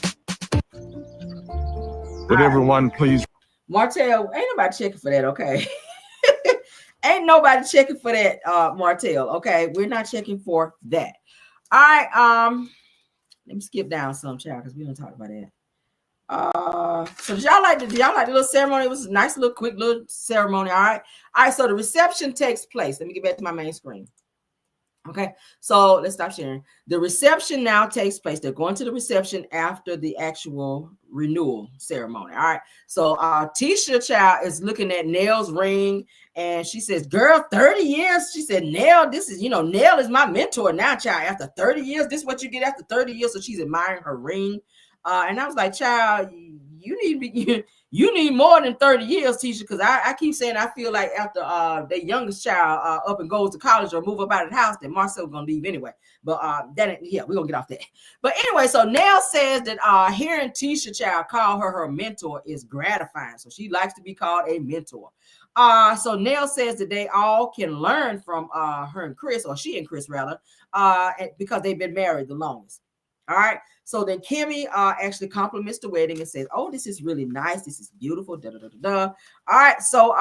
[SPEAKER 7] Would everyone please?
[SPEAKER 1] Martell, ain't nobody checking for that, okay? Ain't nobody checking for that, Martell, okay? We're not checking for that. All right, let me skip down some, child, because we don't talk about that. So did y'all like the little ceremony? It was a nice little quick little ceremony. All right, so the reception takes place. Let me get back to my main screen. Okay, so let's stop sharing. The reception now takes place. They're going to the reception after the actual renewal ceremony. All right, so Tisha child is looking at Nell's ring, and she says, girl, 30 years. She said, Nell, this is, Nell is my mentor now, child. After 30 years, this is what you get after 30 years. So she's admiring her ring. And I was like, child, you need more than 30 years, Tisha, because I keep saying I feel like after the youngest child up and goes to college or move up out of the house, that Marcel's gonna leave anyway. But we're gonna get off that. But anyway, so Nell says that hearing Tisha child call her mentor is gratifying. So she likes to be called a mentor. So Nell says that they all can learn from her and Chris, or she and Chris rather, because they've been married the longest. All right. So then Kimmy actually compliments the wedding and says, oh, this is really nice. This is beautiful. Da, da, da, da, da. All right. So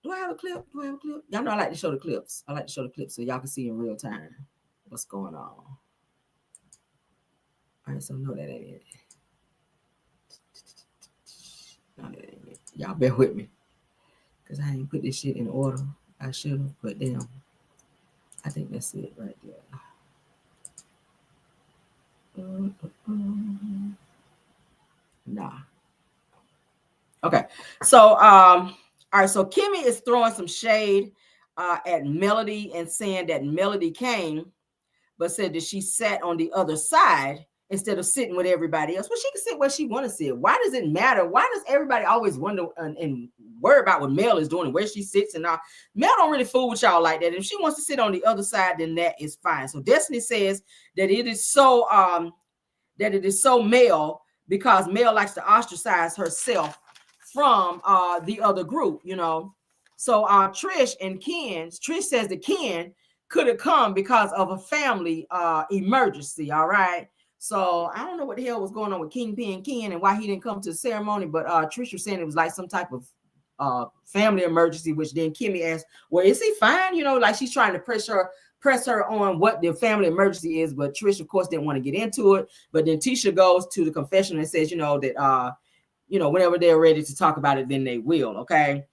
[SPEAKER 1] do I have a clip? Y'all know I like to show the clips. I like to show the clips so y'all can see in real time what's going on. All right. So no, that ain't it. No, that ain't it. Y'all bear with me because I ain't put this shit in order. I should have put down. I think that's it right there. Nah. Okay. So all right, so Kimmy is throwing some shade at Melody and saying that Melody came but said that she sat on the other side instead of sitting with everybody else. Well, she can sit where she want to sit. Why does it matter? Why does everybody always wonder and worry about what Mel is doing and where she sits and all? Mel don't really fool with y'all like that. If she wants to sit on the other side, then that is fine. So Destiny says that it is so Mel because Mel likes to ostracize herself from the other group, So Trish and Ken, Trish says that Ken could have come because of a family emergency. All right. So I don't know what the hell was going on with Kingpin Ken and why he didn't come to the ceremony, but Trish was saying it was like some type of family emergency, which then Kimmy asked, well, is he fine? Like she's trying to press her on what the family emergency is, but Trish, of course, didn't want to get into it. But then Tisha goes to the confessional and says, that whenever they're ready to talk about it, then they will. Okay.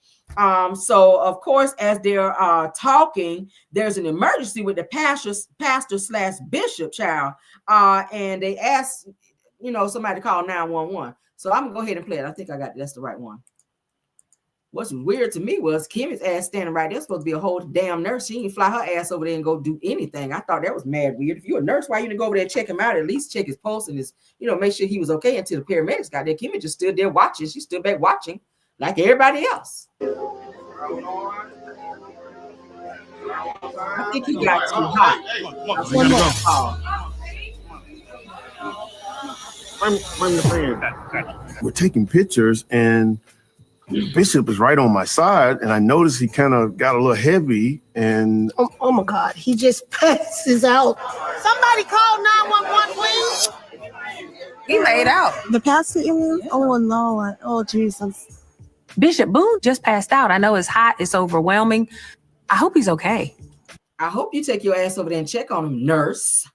[SPEAKER 1] So of course, as they're talking, there's an emergency with the pastor/bishop child, and they ask, somebody to call 911. So I'm gonna go ahead and play it. I think that's the right one. What's weird to me was Kimmy's ass standing right there. Supposed to be a whole damn nurse. She didn't fly her ass over there and go do anything. I thought that was mad weird. If you're a nurse, why you didn't go over there and check him out? At least check his pulse and his, make sure he was okay until the paramedics got there. Kimmy just stood there watching. She stood back watching like everybody else. I think he got too hot.
[SPEAKER 9] We're taking pictures and Bishop is right on my side, and I noticed he kind of got a little heavy. And
[SPEAKER 5] oh my God, he just passes out. Somebody call 911, please.
[SPEAKER 4] He laid out.
[SPEAKER 2] The pastor is? Oh Lord, oh Jesus.
[SPEAKER 6] Bishop Boone just passed out. I know it's hot, it's overwhelming. I hope he's okay.
[SPEAKER 1] I hope you take your ass over there and check on him, nurse.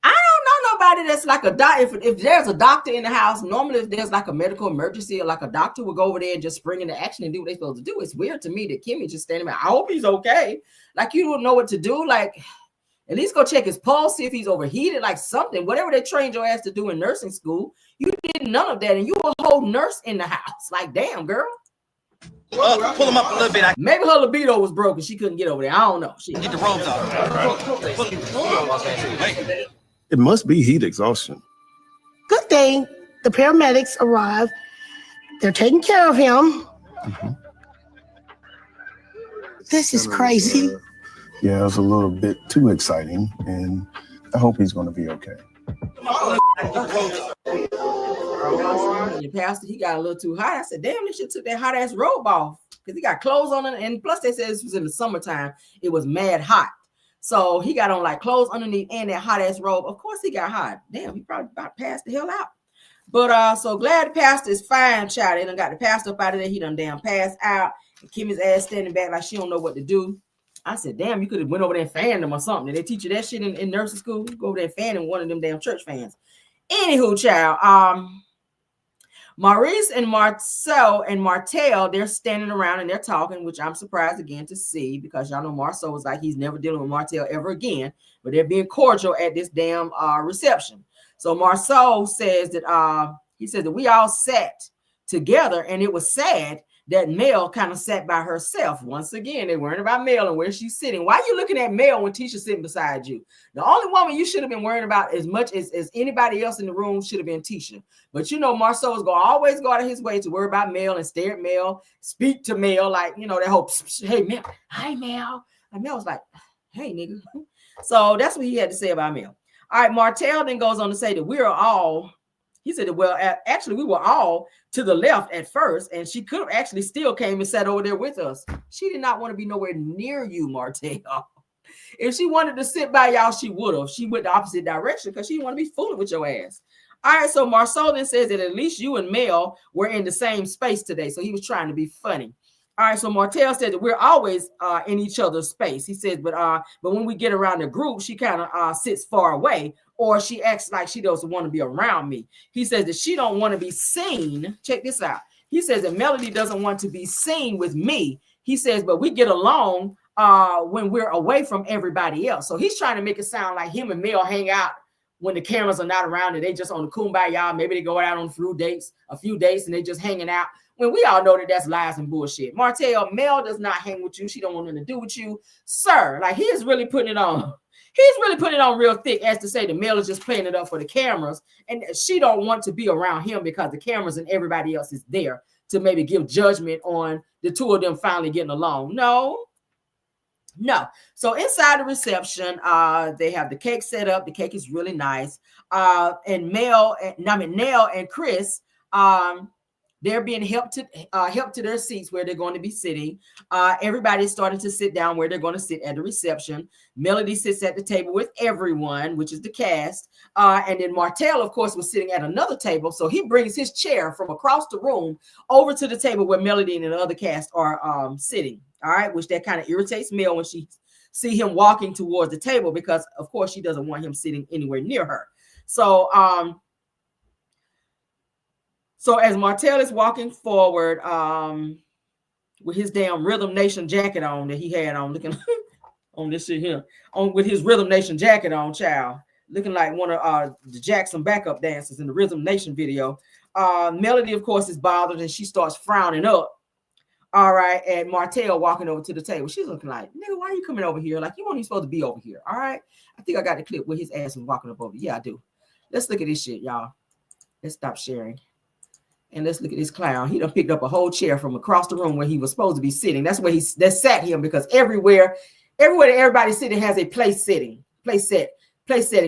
[SPEAKER 1] I don't know nobody that's like a doctor. If there's a doctor in the house, normally if there's like a medical emergency or like a doctor would go over there and just spring into action and do what they're supposed to do. It's weird to me that Kimmy just standing there. I hope he's okay. Like you don't know what to do. Like at least go check his pulse, see if he's overheated, like something. Whatever they trained your ass to do in nursing school, you did none of that, and you were a whole nurse in the house. Like damn, girl.
[SPEAKER 11] Pull him up a little bit.
[SPEAKER 1] Maybe her libido was broken. She couldn't get over there. I don't know.
[SPEAKER 11] Get the robes off.
[SPEAKER 9] it must be heat exhaustion.
[SPEAKER 5] Good thing the paramedics arrive. They're taking care of him.
[SPEAKER 9] Mm-hmm.
[SPEAKER 5] This is crazy.
[SPEAKER 9] Yeah, it was a little bit too exciting, and I hope he's going to be okay.
[SPEAKER 1] Your pastor, he got a little too hot. I said, damn, this shit took that hot ass robe off because he got clothes on it. And plus, they said this was in the summertime. It was mad hot. So he got on like clothes underneath and that hot ass robe. Of course, he got hot. Damn, he probably about passed the hell out. But so glad the pastor is fine, child. They done got the pastor up out of there. He done damn passed out. And Kimmy's ass standing back like she don't know what to do. I said, damn, you could have went over there and fanned them or something. Did they teach you that shit in nursing school? You go over there and fan them, one of them damn church fans. Anywho, child, Maurice and Marcel and Martell, they're standing around and they're talking, which I'm surprised again to see, because y'all know Marcel was like he's never dealing with Martell ever again, but they're being cordial at this damn reception. So Marcel says that he says that we all sat together, and it was sad that Mel kind of sat by herself. Once again, they're worrying about Mel and where she's sitting. Why are you looking at Mel when Tisha's sitting beside you? The only woman you should have been worrying about as much as anybody else in the room should have been Tisha. But you know, Marcel is going to always go out of his way to worry about Mel and stare at Mel, speak to Mel, like, you know, that whole, hey, Mel, hi, Mel. And Mel was like, hey, nigga. So that's what he had to say about Mel. All right, Martell then goes on to say that we are all, he said that, well, actually, we were all to the left at first, and she could have actually still came and sat over there with us. She did not want to be nowhere near you, Martell. If she wanted to sit by y'all, she would have. She went the opposite direction because she didn't want to be fooling with your ass. All right, so Marcel then says that at least you and Mel were in the same space today, so he was trying to be funny. All right, so Martell said that we're always in each other's space. He says, but when we get around the group, she kind of sits far away, or she acts like she doesn't want to be around me. He says that she don't want to be seen. Check this out. He says that Melody doesn't want to be seen with me. He says, but we get along when we're away from everybody else. So he's trying to make it sound like him and Mel hang out when the cameras are not around and they just on the kumbaya. Maybe they go out on a few dates, and they just hanging out. When we all know that that's lies and bullshit. Martell, Mel does not hang with you. She don't want nothing to do with you. Sir, like, he is really putting it on. He's really putting it on real thick, as to say the Mel is just playing it up for the cameras. And she don't want to be around him because the cameras and everybody else is there to maybe give judgment on the two of them finally getting along. No. So inside the reception, they have the cake set up. The cake is really nice. And Nell and Chris, they're being helped to their seats where they're going to be sitting. Everybody's starting to sit down where they're going to sit at the reception. Melody sits at the table with everyone, which is the cast. And then Martell, of course, was sitting at another table. So he brings his chair from across the room over to the table where Melody and the other cast are sitting. All right, which that kind of irritates Mel when she see him walking towards the table, because, of course, she doesn't want him sitting anywhere near her. So, So as Martell is walking forward with his damn Rhythm Nation jacket on that he had on, looking on this shit here, with his Rhythm Nation jacket on, child, looking like one of the Jackson backup dancers in the Rhythm Nation video. Melody, of course, is bothered, and she starts frowning up. All right, and Martell walking over to the table. She's looking like, nigga, why are you coming over here? Like, you weren't even supposed to be over here. All right, I think I got the clip where his ass was walking up over. Yeah, I do. Let's look at this shit, y'all. Let's stop sharing. And let's look at this clown. He done picked up a whole chair from across the room where he was supposed to be sitting. That's where that sat him, because everywhere that everybody's sitting has a place setting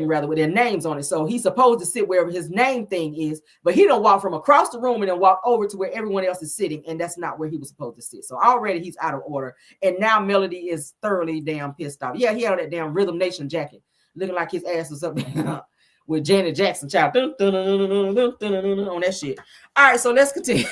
[SPEAKER 1] rather, with their names on it. So he's supposed to sit wherever his name thing is, but he don't walk from across the room and then walk over to where everyone else is sitting, and that's not where he was supposed to sit. So already he's out of order, and now Melody is thoroughly damn pissed off. Yeah, he had that damn Rhythm Nation jacket, looking like his ass was up there with Janet Jackson, child, on that shit. All right, so let's continue.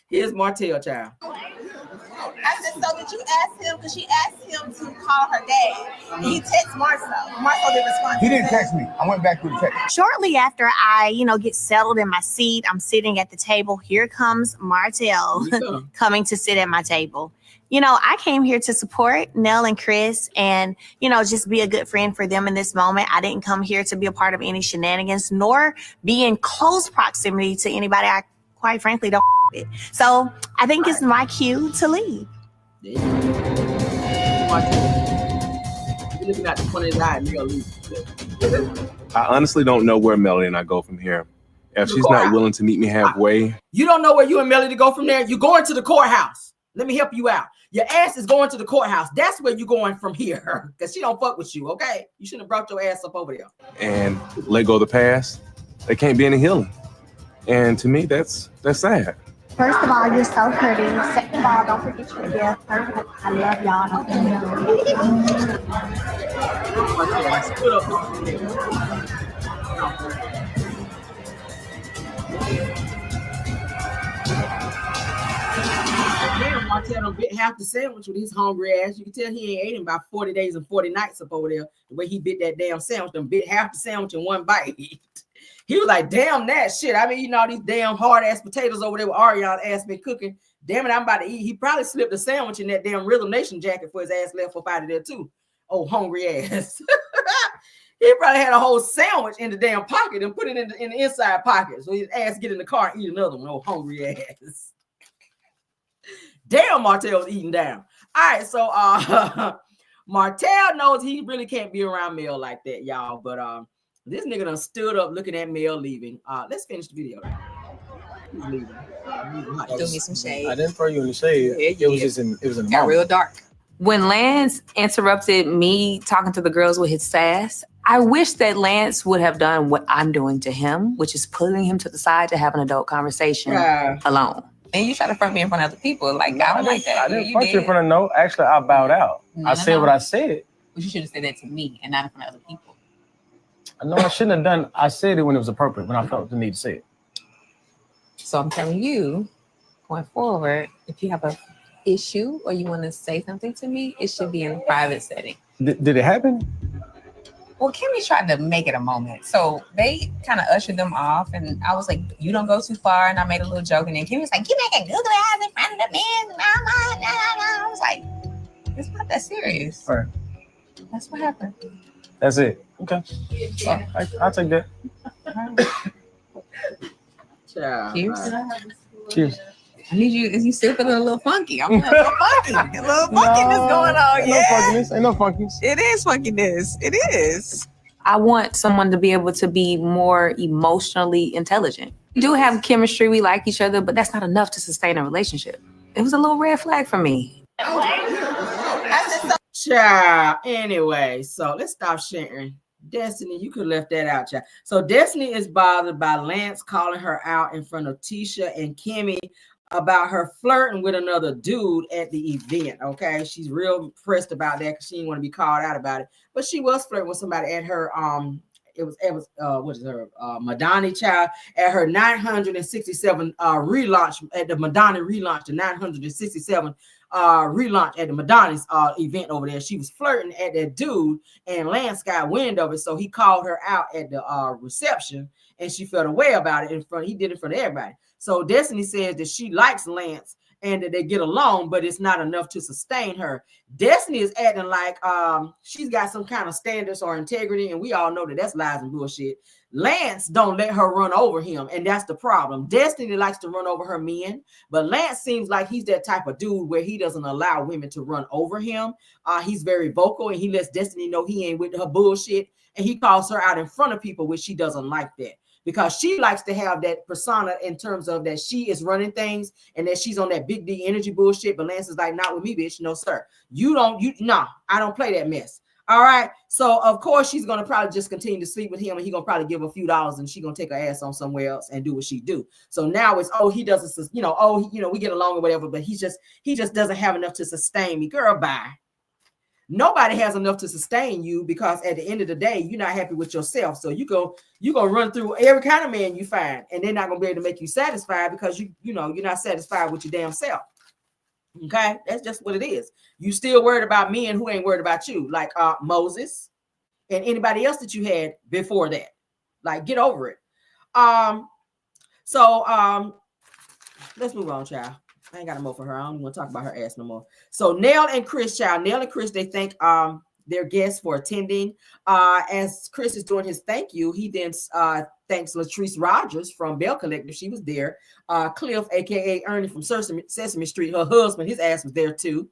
[SPEAKER 1] Here's Martell, child.
[SPEAKER 2] I said, so did you ask him? Because she asked him to call her dad. And he texted Marcel. Marcel didn't respond.
[SPEAKER 12] He didn't text me. I went back through the text.
[SPEAKER 2] Shortly after I, get settled in my seat, I'm sitting at the table. Here comes Martell coming to sit at my table. I came here to support Nell and Chris and, just be a good friend for them in this moment. I didn't come here to be a part of any shenanigans, nor be in close proximity to anybody I quite frankly don't with. So I think it's my cue to leave.
[SPEAKER 1] You're looking at the front of his eye and you're gonna leave.
[SPEAKER 10] I honestly don't know where Melody and I go from here. If she's not willing to meet me halfway.
[SPEAKER 1] You don't know where you and Melody go from there? You're going to the courthouse. Let me help you out. Your ass is going to the courthouse. That's where you're going from here, because she don't fuck with you, okay? You shouldn't have brought your ass up over there.
[SPEAKER 10] And let go of the past. There can't be any healing. And to me, that's sad.
[SPEAKER 2] First of all, you're so pretty. Second of all, don't forget your gift. Third of all, I love y'all.
[SPEAKER 1] Martell done bit half the sandwich with his hungry ass. You can tell he ain't ate in about 40 days and 40 nights up over there. The way he bit that damn sandwich, done bit half the sandwich in one bite. He was like, damn that shit. I mean, eating all these damn hard ass potatoes over there with Ariana ass been cooking. Damn it, I'm about to eat. He probably slipped a sandwich in that damn Rhythm Nation jacket for his ass left up out of there too. Oh, hungry ass. He probably had a whole sandwich in the damn pocket and put it in the inside pocket. So his ass get in the car and eat another one. Oh, hungry ass. Damn, Martell was eating down. All right, so Martell knows he really can't be around Mel like that, y'all. But this nigga done stood up looking at Mel leaving. Let's finish the video. He's leaving.
[SPEAKER 4] Do me some shade.
[SPEAKER 13] I didn't throw you in the shade.
[SPEAKER 4] Yeah,
[SPEAKER 13] it was just in the
[SPEAKER 4] got real dark.
[SPEAKER 6] When Lance interrupted me talking to the girls with his sass, I wish that Lance would have done what I'm doing to him, which is pulling him to the side to have an adult conversation alone.
[SPEAKER 4] And you try to front me in front of other people. Like, I don't like that.
[SPEAKER 13] I didn't front you in front of no. Actually, I bowed out. I said what I said.
[SPEAKER 4] But you should have said that to me and not in front of other people.
[SPEAKER 13] No, I shouldn't have done. I said it when it was appropriate, when I felt the need to say it.
[SPEAKER 4] So I'm telling you, going forward, if you have a issue or you want to say something to me, it should be in a private setting.
[SPEAKER 13] Did it happen?
[SPEAKER 4] Well, Kimmy tried to make it a moment. So they kind of ushered them off, and I was like, you don't go too far. And I made a little joke, and then Kimmy was like, you making googly eyes in front of the men. I was like, it's not that serious.
[SPEAKER 13] Right.
[SPEAKER 4] That's what happened.
[SPEAKER 13] That's it. Okay. I'll take that.
[SPEAKER 4] Cheers.
[SPEAKER 13] Cheers.
[SPEAKER 4] I need you. Is you still feeling a little funky? I'm a little funky. A little funkiness going on.
[SPEAKER 13] Ain't no funkiness. Ain't no funkiness.
[SPEAKER 4] It is funkiness. It is.
[SPEAKER 6] I want someone to be able to be more emotionally intelligent. We do have chemistry. We like each other, but that's not enough to sustain a relationship. It was a little red flag for me.
[SPEAKER 1] Child. Anyway, so let's stop sharing. Destiny, you could have left that out, child. So Destiny is bothered by Lance calling her out in front of Tisha and Kimmy about her flirting with another dude at the event. Okay, she's real pressed about that because she didn't want to be called out about it. But she was flirting with somebody at her it was what is her Madonna child at her 967 relaunch at the Madonna relaunch, the 967 relaunch at the Madonna's event over there. She was flirting at that dude, and Lance got wind of it, so he called her out at the reception, and she felt away about it he did it in front of everybody. So Destiny says that she likes Lance and that they get along, but it's not enough to sustain her. Destiny is acting like she's got some kind of standards or integrity, and we all know that that's lies and bullshit. Lance don't let her run over him, and that's the problem. Destiny likes to run over her men, but Lance seems like he's that type of dude where he doesn't allow women to run over him. He's very vocal, and he lets Destiny know he ain't with her bullshit, and he calls her out in front of people, which she doesn't like that. Because she likes to have that persona in terms of that she is running things and that she's on that big D energy bullshit. But Lance is like, not with me, bitch. No, sir. I don't play that mess. All right. So, of course, she's going to probably just continue to sleep with him, and he's going to probably give a few dollars, and she's going to take her ass on somewhere else and do what she do. So now it's, he doesn't, we get along or whatever, but he just doesn't have enough to sustain me. Girl, bye. Nobody has enough to sustain you because at the end of the day, you're not happy with yourself. So you go run through every kind of man you find, and they're not gonna be able to make you satisfied because you're not satisfied with your damn self. Okay, that's just what it is. You still worried about men who ain't worried about you, like Moses and anybody else that you had before that. Like, get over it. Let's move on, child. I ain't got no more for her. I don't even want to talk about her ass no more. So Nell and Chris, they thank their guests for attending. As Chris is doing his thank you, he then thanks Latrice Rogers from Bell Collective. She was there. Cliff, aka Ernie from Sesame Street, her husband, his ass was there too.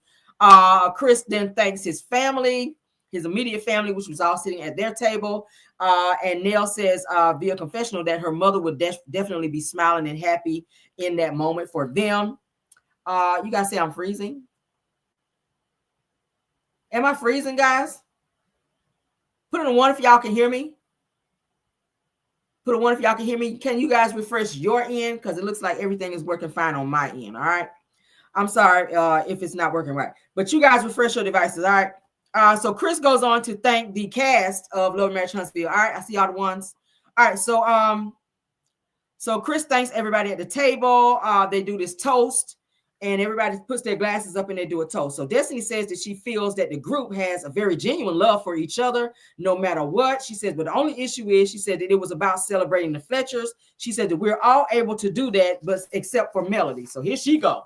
[SPEAKER 1] Chris then thanks his family, his immediate family, which was all sitting at their table. And Nell says via confessional that her mother would definitely be smiling and happy in that moment for them. You guys say I'm freezing. Am I freezing, guys? Put in a 1 if y'all can hear me. Put a 1 if y'all can hear me. Can you guys refresh your end? Because it looks like everything is working fine on my end. All right. I'm sorry if it's not working right. But you guys refresh your devices. All right. So Chris goes on to thank the cast of Love and Marriage Huntsville. All right. I see all the ones. All right. So Chris thanks everybody at the table. They do this toast. and everybody puts their glasses up and they do a toast. So Destiny says that she feels that the group has a very genuine love for each other, no matter what. She says, but the only issue is, she said that it was about celebrating the Fletchers. She said that we're all able to do that, but except for Melody. So here she go.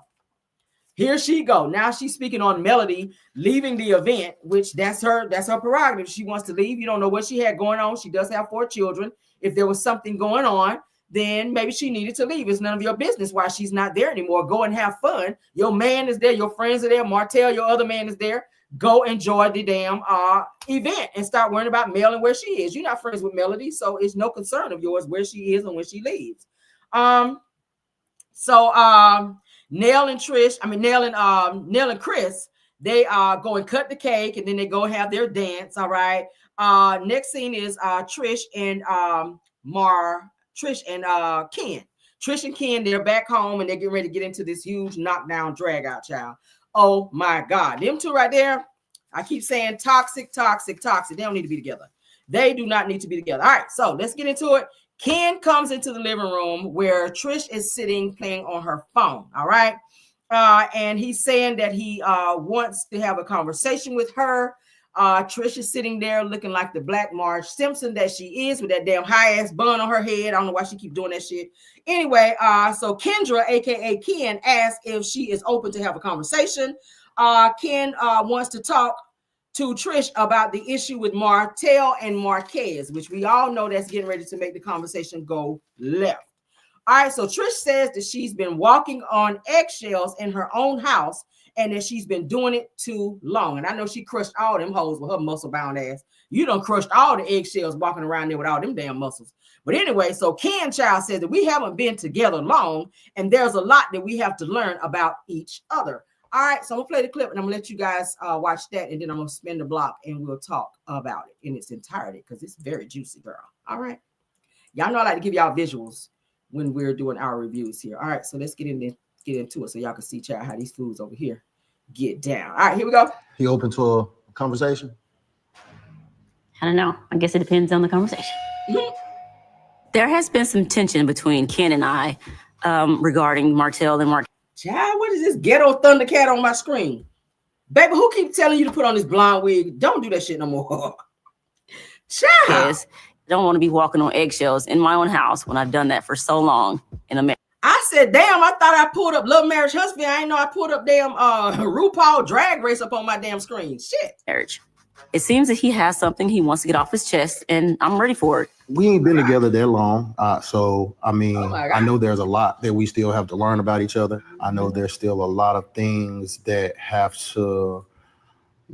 [SPEAKER 1] Here she go. Now she's speaking on Melody leaving the event, which that's her prerogative. She wants to leave. You don't know what she had going on. She does have 4 children. If there was something going on, then maybe she needed to leave. It's none of your business why she's not there anymore. Go and have fun. Your man is there. Your friends are there. Martell, your other man is there. Go enjoy the damn event and start worrying about Mel and where she is. You're not friends with Melody, so it's no concern of yours where she is and when she leaves. Nell and Chris, they go and cut the cake, and then they go have their dance. All right. Next scene is Trish and Ken. Trish and Ken, they're back home and they're getting ready to get into this huge knockdown drag out, child. Oh my God. Them two right there, I keep saying toxic. They don't need to be together. They do not need to be together. All right, so let's get into it. Ken comes into the living room where Trish is sitting playing on her phone. All right. And he's saying that he wants to have a conversation with her. Trish is sitting there looking like the Black Marge Simpson that she is, with that damn high ass bun on her head. I don't know why she keep doing that shit. Anyway, so Kendra, aka Ken, asks if she is open to have a conversation. Ken wants to talk to Trish about the issue with Martell and Marquez, which we all know that's getting ready to make the conversation go left. All right, so Trish says that she's been walking on eggshells in her own house and that she's been doing it too long. And I know she crushed all them hoes with her muscle-bound ass. You done crushed all the eggshells walking around there with all them damn muscles. But anyway, so Ken Child says that we haven't been together long, and there's a lot that we have to learn about each other. All right, so I'm gonna play the clip and I'm gonna let you guys watch that, and then I'm gonna spin the block and we'll talk about it in its entirety because it's very juicy, girl. All right, y'all know I like to give y'all visuals when we're doing our reviews here. All right, so let's get into it so y'all can see, child, how these fools over here get down. All right, here we go.
[SPEAKER 14] He open to a conversation?
[SPEAKER 15] I don't know. I guess it depends on the conversation. There has been some tension between Ken and I regarding Martell and Mark.
[SPEAKER 1] Child, what is this ghetto Thundercat on my screen? Baby, who keeps telling you to put on this blonde wig? Don't do that shit no more. Child.
[SPEAKER 15] I don't want to be walking on eggshells in my own house when I've done that for so long in America.
[SPEAKER 1] I said, damn, I thought I pulled up Love Marriage Husband. I ain't know I pulled up damn RuPaul Drag Race up on my damn screen. Shit.
[SPEAKER 15] Marriage. It seems that he has something he wants to get off his chest, and I'm ready for it.
[SPEAKER 14] We ain't been together that long. So, I mean, I know there's a lot that we still have to learn about each other. I know there's still a lot of things that have to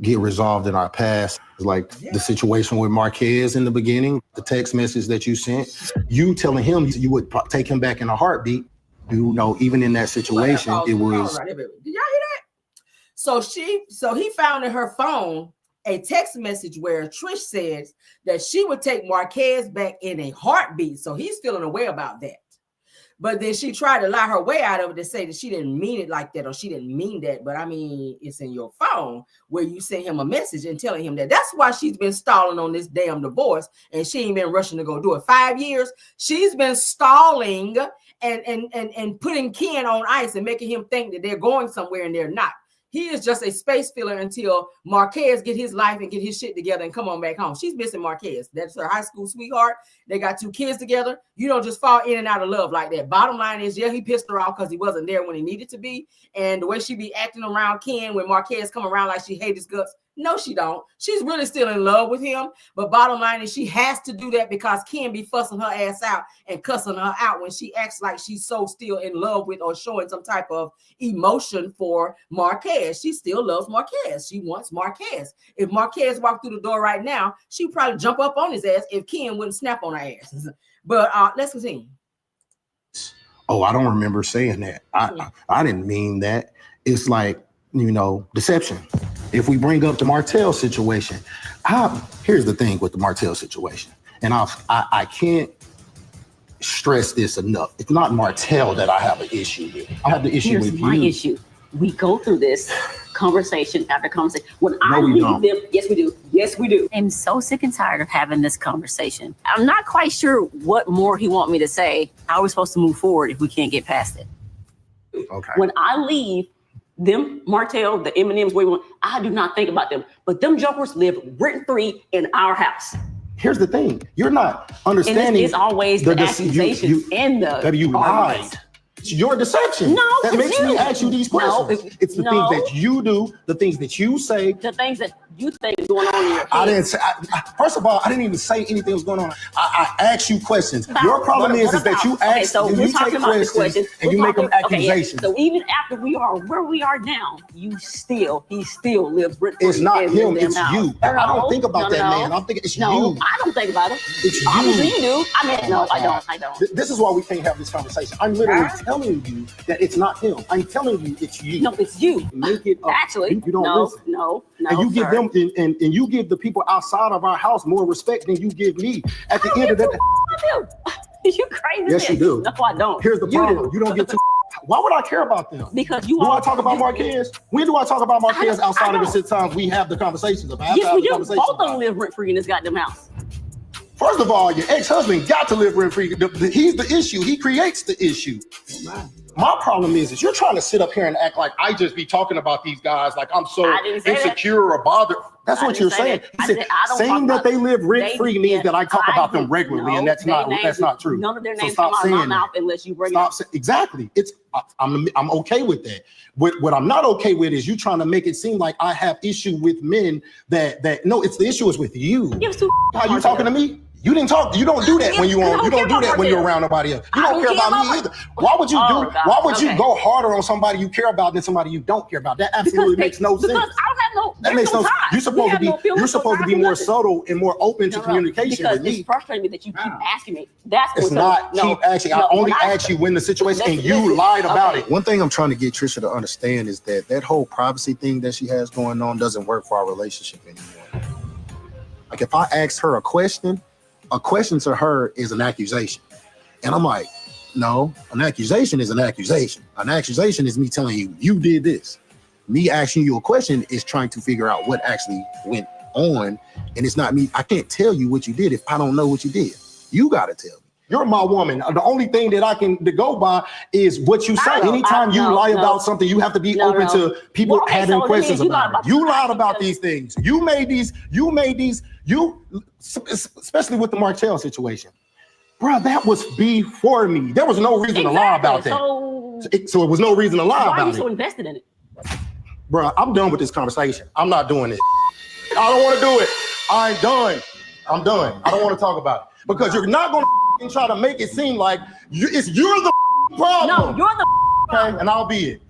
[SPEAKER 14] get resolved in our past. Like the situation with Marquez in the beginning, the text message that you sent, you telling him you would take him back in a heartbeat. You know, even in that situation, it was.
[SPEAKER 1] Did y'all hear that? So he found in her phone a text message where Trish says that she would take Marquez back in a heartbeat. So he's feeling away about that. But then she tried to lie her way out of it to say that she didn't mean it like that, or she didn't mean that. But I mean, it's in your phone where you send him a message and telling him that. That's why she's been stalling on this damn divorce, and she ain't been rushing to go do it. 5 years, she's been stalling and putting Ken on ice and making him think that they're going somewhere and they're not. He is just a space filler until Marquez get his life and get his shit together and come on back home. She's missing Marquez. That's her high school sweetheart. They got 2 kids together. You don't just fall in and out of love like that. Bottom line is, yeah, he pissed her off because he wasn't there when he needed to be. And the way she be acting around Ken when Marquez come around like she hate his guts. No, she don't. She's really still in love with him. But bottom line is she has to do that because Ken be fussing her ass out and cussing her out when she acts like she's so still in love with or showing some type of emotion for Marquez. She still loves Marquez. She wants Marquez. If Marquez walked through the door right now, she'd probably jump up on his ass if Ken wouldn't snap on her ass. But let's continue.
[SPEAKER 14] Oh, I don't remember saying that. I didn't mean that. It's like, you know, deception. If we bring up the Martell situation, here's the thing with the Martell situation, and I can't stress this enough. It's not Martell that I have an issue with. I have the issue with you.
[SPEAKER 15] Here's my issue. We go through this conversation after conversation. When I leave them, yes, we do. Yes, we do. I'm so sick and tired of having this conversation. I'm not quite sure what more he want me to say. How are we supposed to move forward if we can't get past it?
[SPEAKER 14] Okay.
[SPEAKER 15] When I leave, them Martell, the M&Ms, I do not think about them. But them jokers live rent-free in our house.
[SPEAKER 14] Here's the thing. You're not understanding.
[SPEAKER 15] And it's always the accusations and the
[SPEAKER 14] that you lied. It's your deception.
[SPEAKER 15] No,
[SPEAKER 14] that makes me ask you these questions. It's the things that you do, the things that you say.
[SPEAKER 15] The things that you think is going on in your head.
[SPEAKER 14] I didn't say, first of all, I didn't even say anything was going on. I asked you questions. Your problem is that you ask, you take questions and you make them accusations.
[SPEAKER 15] So even after we are where we are now, he still lives rent-free.
[SPEAKER 14] It's not him, it's you. I don't think about that man. I'm thinking it's you.
[SPEAKER 15] I don't think about it.
[SPEAKER 14] It's you.
[SPEAKER 15] Obviously you do. I mean, no, I don't.
[SPEAKER 14] This is why we can't have this conversation. I'm literally telling you that it's not him. I'm telling you it's you.
[SPEAKER 15] No, it's you.
[SPEAKER 14] Make it up.
[SPEAKER 15] Actually,
[SPEAKER 14] you don't listen.
[SPEAKER 15] No.
[SPEAKER 14] And you give them and you give the people outside of our house more respect than you give me. At the end of that,
[SPEAKER 15] you crazy?
[SPEAKER 14] Yes, you do.
[SPEAKER 15] No, I don't.
[SPEAKER 14] Here's the problem. You don't get to. Why would I care about them?
[SPEAKER 15] Because you.
[SPEAKER 14] Do I talk about Marquez? When do I talk about Marquez outside of the 6 times we have the conversations about?
[SPEAKER 15] Yes, we do. Both of them live rent free in this goddamn house.
[SPEAKER 14] First of all, your ex-husband got to live rent free. He's the issue. He creates the issue. My problem is you're trying to sit up here and act like I just be talking about these guys like I'm so insecure or bothered. That's what you're saying. Saying that they live rent free means that I talk about them regularly, and that's not true.
[SPEAKER 15] None of their names come out of my mouth unless you bring it up.
[SPEAKER 14] Exactly. I'm okay with that. What I'm not okay with is you trying to make it seem like I have issue with men that no, it's the issue is with you. Are you talking to me? You didn't talk. You don't do that when you on. You don't do that when you're around nobody else. You don't care about me either. Why would you do? Why would you go harder on somebody you care about than somebody you don't care about? That absolutely makes no sense.
[SPEAKER 15] Because I don't have no.
[SPEAKER 14] That makes no sense. You're supposed to be more subtle and more open to communication with me.
[SPEAKER 15] Because it's frustrating me that you keep asking me. That's
[SPEAKER 14] it's not keep asking. I only ask you when the situation and you lied about it. One thing I'm trying to get Trisha to understand is that whole privacy thing that she has going on doesn't work for our relationship anymore. Like if I ask her a question to her is an accusation. And I'm like, no, an accusation is an accusation. An accusation is me telling you, you did this. Me asking you a question is trying to figure out what actually went on. And it's not me. I can't tell you what you did if I don't know what you did. You got to tell me. You're my woman. The only thing that I can go by is what you say. Anytime you lie about something, you have to be open to people having questions about it. You lied about these things. You made these, especially with the Martell situation. Bro, that was before me. There was no reason to lie about that. So it was no reason to lie about it.
[SPEAKER 15] Why are you so invested in it?
[SPEAKER 14] Bro, I'm done with this conversation. I'm not doing this. I don't want to do it. I'm done. I'm done. I don't want to talk about it. Because you're not going to try to make it seem like you're the problem.
[SPEAKER 15] No, you're the problem.
[SPEAKER 14] Okay, and I'll be it.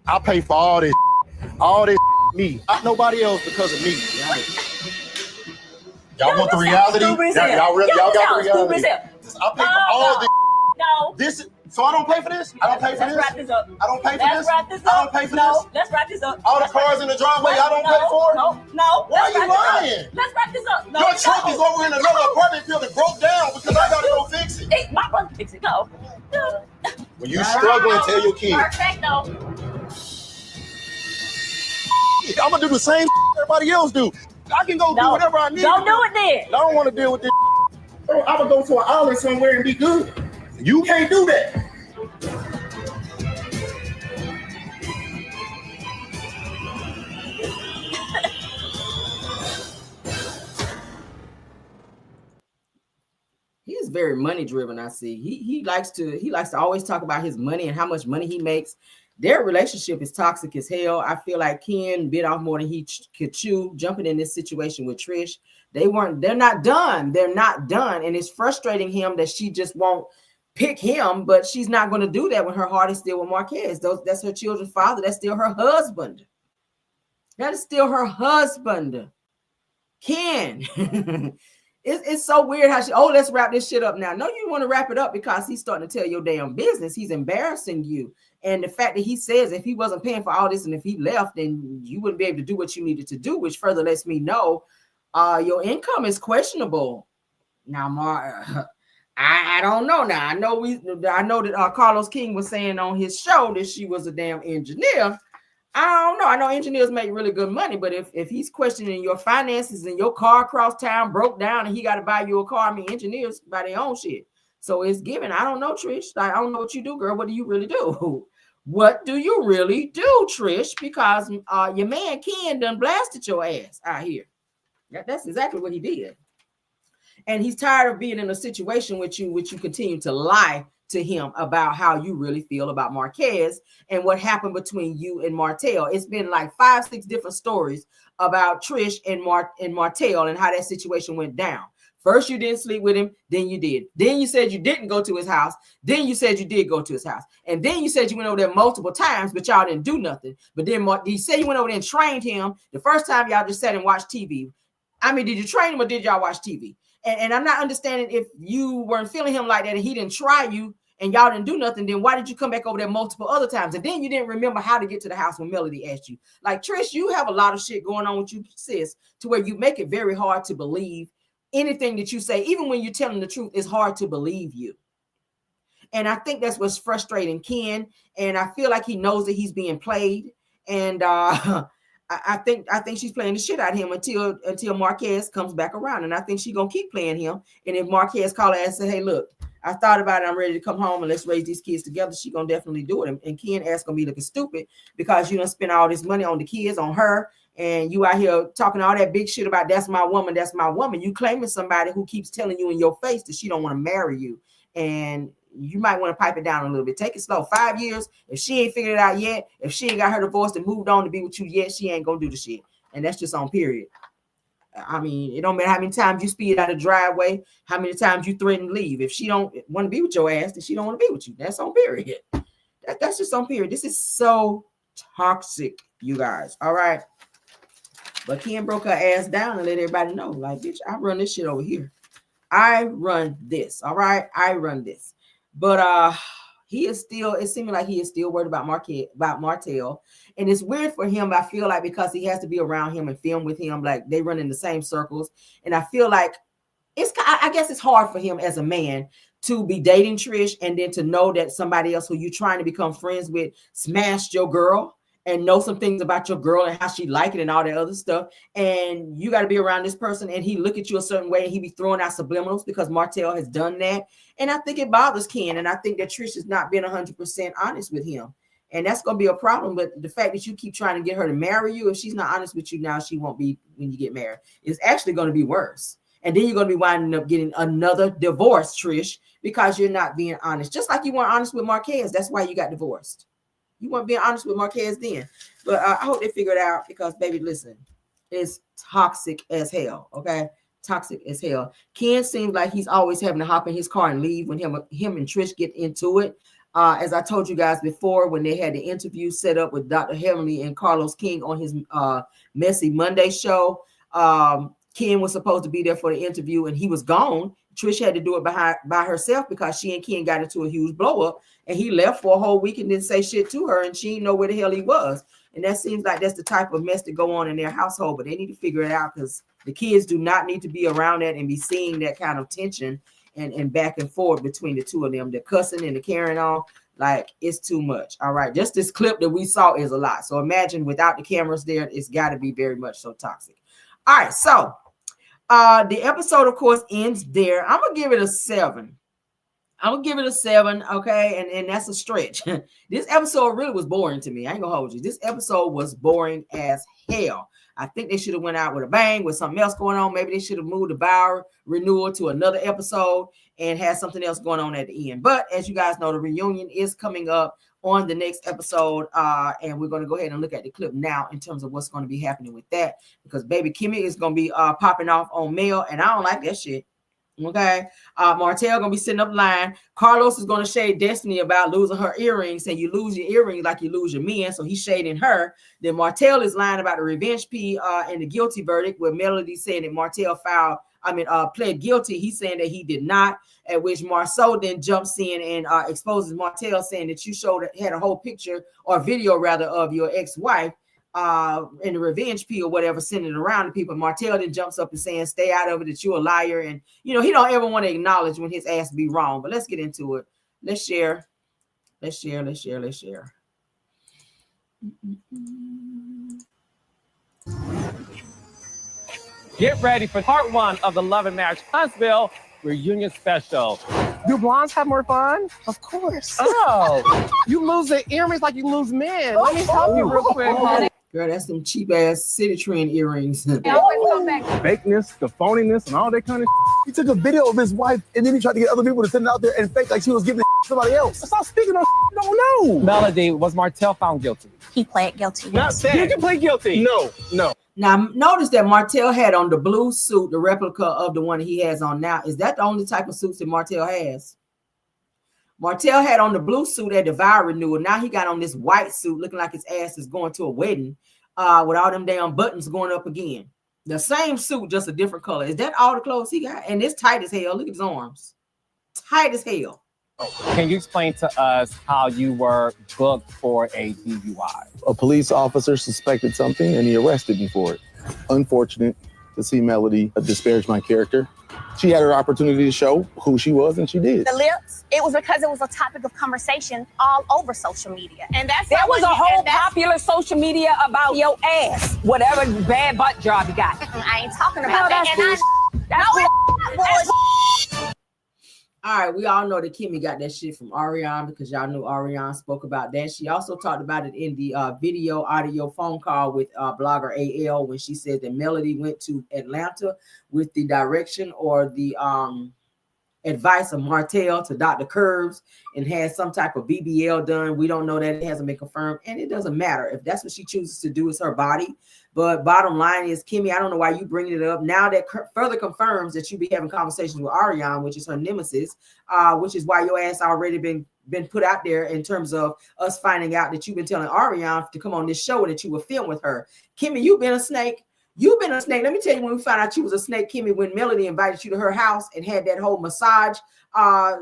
[SPEAKER 14] I'll pay for all this. Me. Not nobody else because of me. Y'all want the reality? Y'all got the reality. I'll pay for all this.
[SPEAKER 15] No.
[SPEAKER 14] So I don't pay for this? I don't pay for this?
[SPEAKER 15] Let's wrap this up.
[SPEAKER 14] I don't pay for this?
[SPEAKER 15] I
[SPEAKER 14] don't pay for this?
[SPEAKER 15] Let's wrap this up.
[SPEAKER 14] All the cars in the driveway I don't pay for?
[SPEAKER 15] No.
[SPEAKER 14] Why are you lying?
[SPEAKER 15] Let's wrap this up.
[SPEAKER 14] Your truck is over in another apartment building broke down because I gotta go fix it.
[SPEAKER 15] Hey, my brother fix it. Go.
[SPEAKER 14] When you struggling, tell your kids.
[SPEAKER 15] Perfecto.
[SPEAKER 14] I'm gonna do the same everybody else do. I can go do whatever I need.
[SPEAKER 15] Don't do it then.
[SPEAKER 14] I don't want to deal with this. I'm gonna go to an island somewhere and be good. You can't do that.
[SPEAKER 1] He is very money driven. I see. He likes to always talk about his money and how much money he makes. Their relationship is toxic as hell. I feel like Ken bit off more than he could chew, jumping in this situation with Trish. They're not done. They're not done. And it's frustrating him that she just won't pick him, but she's not going to do that when her heart is still with Marquez. That's her children's father. That's still her husband. That is still her husband. Ken. It's so weird how let's wrap this shit up now. No, you want to wrap it up because he's starting to tell your damn business. He's embarrassing you. And the fact that he says if he wasn't paying for all this and if he left, then you wouldn't be able to do what you needed to do, which further lets me know your income is questionable. Now, I don't know. Now, I know that Carlos King was saying on his show that she was a damn engineer. I don't know. I know engineers make really good money, but if he's questioning your finances and your car across town broke down and he got to buy you a car, I mean, engineers buy their own shit. So it's given. I don't know, Trish. I don't know what you do, girl. What do you really do? What do you really do, Trish? Because your man Ken done blasted your ass out here. That's exactly what he did. And he's tired of being in a situation with you, which you continue to lie to him about how you really feel about Marquez and what happened between you and Martell. It's been like 5-6 different stories about Trish and Martell and how that situation went down. First, you didn't sleep with him. Then you did. Then you said you didn't go to his house. Then you said you did go to his house. And then you said you went over there multiple times, but y'all didn't do nothing. But then you say you went over there and trained him. The first time y'all just sat and watched TV. I mean, did you train him or did y'all watch TV? And I'm not understanding if you weren't feeling him like that and he didn't try you and y'all didn't do nothing, then why did you come back over there multiple other times? And then you didn't remember how to get to the house when Melody asked you. Like, Trish, you have a lot of shit going on with you, sis, to where you make it very hard to believe anything that you say. Even when you're telling the truth, it's hard to believe you. And I think that's what's frustrating Ken. And I feel like he knows that he's being played. And I think she's playing the shit out of him until Marquez comes back around. And I think she's going to keep playing him. And if Marquez call her and say, hey, look, I thought about it. I'm ready to come home and let's raise these kids together. She's going to definitely do it. And Ken ass going to be looking stupid because you done spend all this money on the kids, on her. And you out here talking all that big shit about that's my woman, that's my woman. You claiming somebody who keeps telling you in your face that she don't want to marry you. And you might want to pipe it down a little bit. Take it slow. 5 years. If she ain't figured it out yet, if she ain't got her divorce and moved on to be with you yet, she ain't going to do the shit. And that's just on period. I mean, it don't matter how many times you speed out of the driveway, how many times you threaten to leave. If she don't want to be with your ass, then she don't want to be with you. That's on period. That's just on period. This is so toxic, you guys. All right. But Ken broke her ass down and let everybody know, like, bitch, I run this shit over here. I run this. All right. I run this. But he is still, it seems like he is still worried about Martell. And it's weird for him, I feel like, because he has to be around him and film with him. Like, they run in the same circles. And I feel like I guess it's hard for him as a man to be dating Trish and then to know that somebody else who you're trying to become friends with smashed your girl and know some things about your girl and how she like it and all that other stuff. And you got to be around this person and he look at you a certain way and he be throwing out subliminals because Martell has done that. And I think it bothers Ken. And I think that Trish has not been 100% honest with him. And that's going to be a problem. But the fact that you keep trying to get her to marry you, if she's not honest with you now, she won't be when you get married. It's actually going to be worse. And then you're going to be winding up getting another divorce, Trish, because you're not being honest. Just like you weren't honest with Marquez. That's why you got divorced. You weren't being honest with Marquez then. But I hope they figure it out because, baby, listen, it's toxic as hell, okay? Toxic as hell. Ken seems like he's always having to hop in his car and leave when him and Trish get into it. As I told you guys before, when they had the interview set up with Dr. Heavenly and Carlos King on his Messy Monday show, Ken was supposed to be there for the interview and he was gone. Trish had to do it by herself because she and Ken got into a huge blow up and he left for a whole week and didn't say shit to her and she didn't know where the hell he was. And that seems like that's the type of mess that go on in their household, but they need to figure it out because the kids do not need to be around that and be seeing that kind of tension and back and forth between the two of them. The cussing and the carrying on, like, it's too much. All right. Just this clip that we saw is a lot. So imagine without the cameras there, it's got to be very much so toxic. All right. So the episode, of course, ends there. I'm going to give it a 7. I'm going to give it a 7, okay? And that's a stretch. This episode really was boring to me. I ain't going to hold you. This episode was boring as hell. I think they should have went out with a bang with something else going on. Maybe they should have moved the Bauer renewal to another episode and had something else going on at the end. But as you guys know, the reunion is coming up on the next episode. And we're going to go ahead and look at the clip now in terms of what's going to be happening with that. Because baby Kimmy is going to be popping off on Mel. And I don't like that shit. Okay. Martell gonna be sitting up line. Carlos is gonna shade Destiny about losing her earrings, saying you lose your earrings like you lose your men. So he's shading her. Then Martell is lying about the revenge plea and the guilty verdict, where Melody saying that Martell pled guilty. He's saying that he did not, at which Marceau then jumps in and exposes Martell, saying that you had a whole picture or video rather of your ex-wife in the revenge plea or whatever, sending it around to people. Martell then jumps up and saying, stay out of it, that you're a liar. And, you know, he don't ever want to acknowledge when his ass be wrong. But let's get into it. Let's share. Let's share.
[SPEAKER 16] Get ready for part 1 of the Love and Marriage Huntsville
[SPEAKER 13] reunion special. Do blondes have more fun?
[SPEAKER 5] Of course.
[SPEAKER 13] Oh, you lose the earrings like you lose men. Let me help you real quick.
[SPEAKER 1] Girl, that's some cheap ass city trend earrings.
[SPEAKER 13] Fakeness, the phoniness, and all that kind of
[SPEAKER 12] He took a video of his wife and then he tried to get other people to send it out there and fake like she was giving it to somebody else.
[SPEAKER 13] Stop speaking on you don't know. Melody, was Martell found guilty?
[SPEAKER 16] He pled guilty.
[SPEAKER 13] Not that. Did you plead guilty? No.
[SPEAKER 1] Now, notice that Martell had on the blue suit, the replica of the one he has on now. Is that the only type of suits that Martell has? Martell had on the blue suit at the vow renewal. Now he got on this white suit looking like his ass is going to a wedding with all them damn buttons going up again. The same suit, just a different color. Is that all the clothes he got? And it's tight as hell. Look at his arms. Tight as hell.
[SPEAKER 13] Can you explain to us how you were booked for a DUI?
[SPEAKER 12] A police officer suspected something and he arrested me for it. Unfortunate to see Melody disparage my character. She had her opportunity to show who she was and she did.
[SPEAKER 16] The lips, it was because it was a topic of conversation all over social media.
[SPEAKER 4] And there was a whole popular social media about your ass, whatever bad butt job you got.
[SPEAKER 16] I ain't talking about that.
[SPEAKER 1] All right, we all know that Kimmy got that shit from Ariane because y'all knew Ariane spoke about that. She also talked about it in the video, audio, phone call with blogger AL when she said that Melody went to Atlanta with the direction or the advice of Martell to Dr. Curves and had some type of BBL done. We don't know that. It hasn't been confirmed, and it doesn't matter. If that's what she chooses to do, it's her body. But bottom line is, Kimmy, I don't know why you bringing it up. Now that further confirms that you be having conversations with Ariane, which is her nemesis, which is why your ass already been put out there in terms of us finding out that you've been telling Ariane to come on this show and that you would film with her. Kimmy, you've been a snake. You've been a snake. Let me tell you, when we found out you was a snake, Kimmy, when Melody invited you to her house and had that whole massage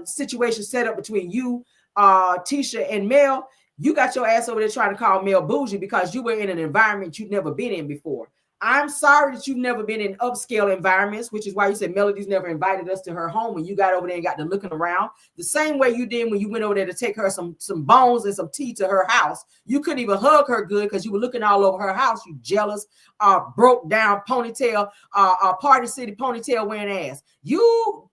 [SPEAKER 1] situation set up between you, Tisha, and Mel, you got your ass over there trying to call Mel bougie because you were in an environment you'd never been in before. I'm sorry that you've never been in upscale environments, which is why you said Melody's never invited us to her home when you got over there and got to looking around. The same way you did when you went over there to take her some bones and some tea to her house. You couldn't even hug her good because you were looking all over her house, you jealous, broke down ponytail, Party City ponytail wearing ass. You,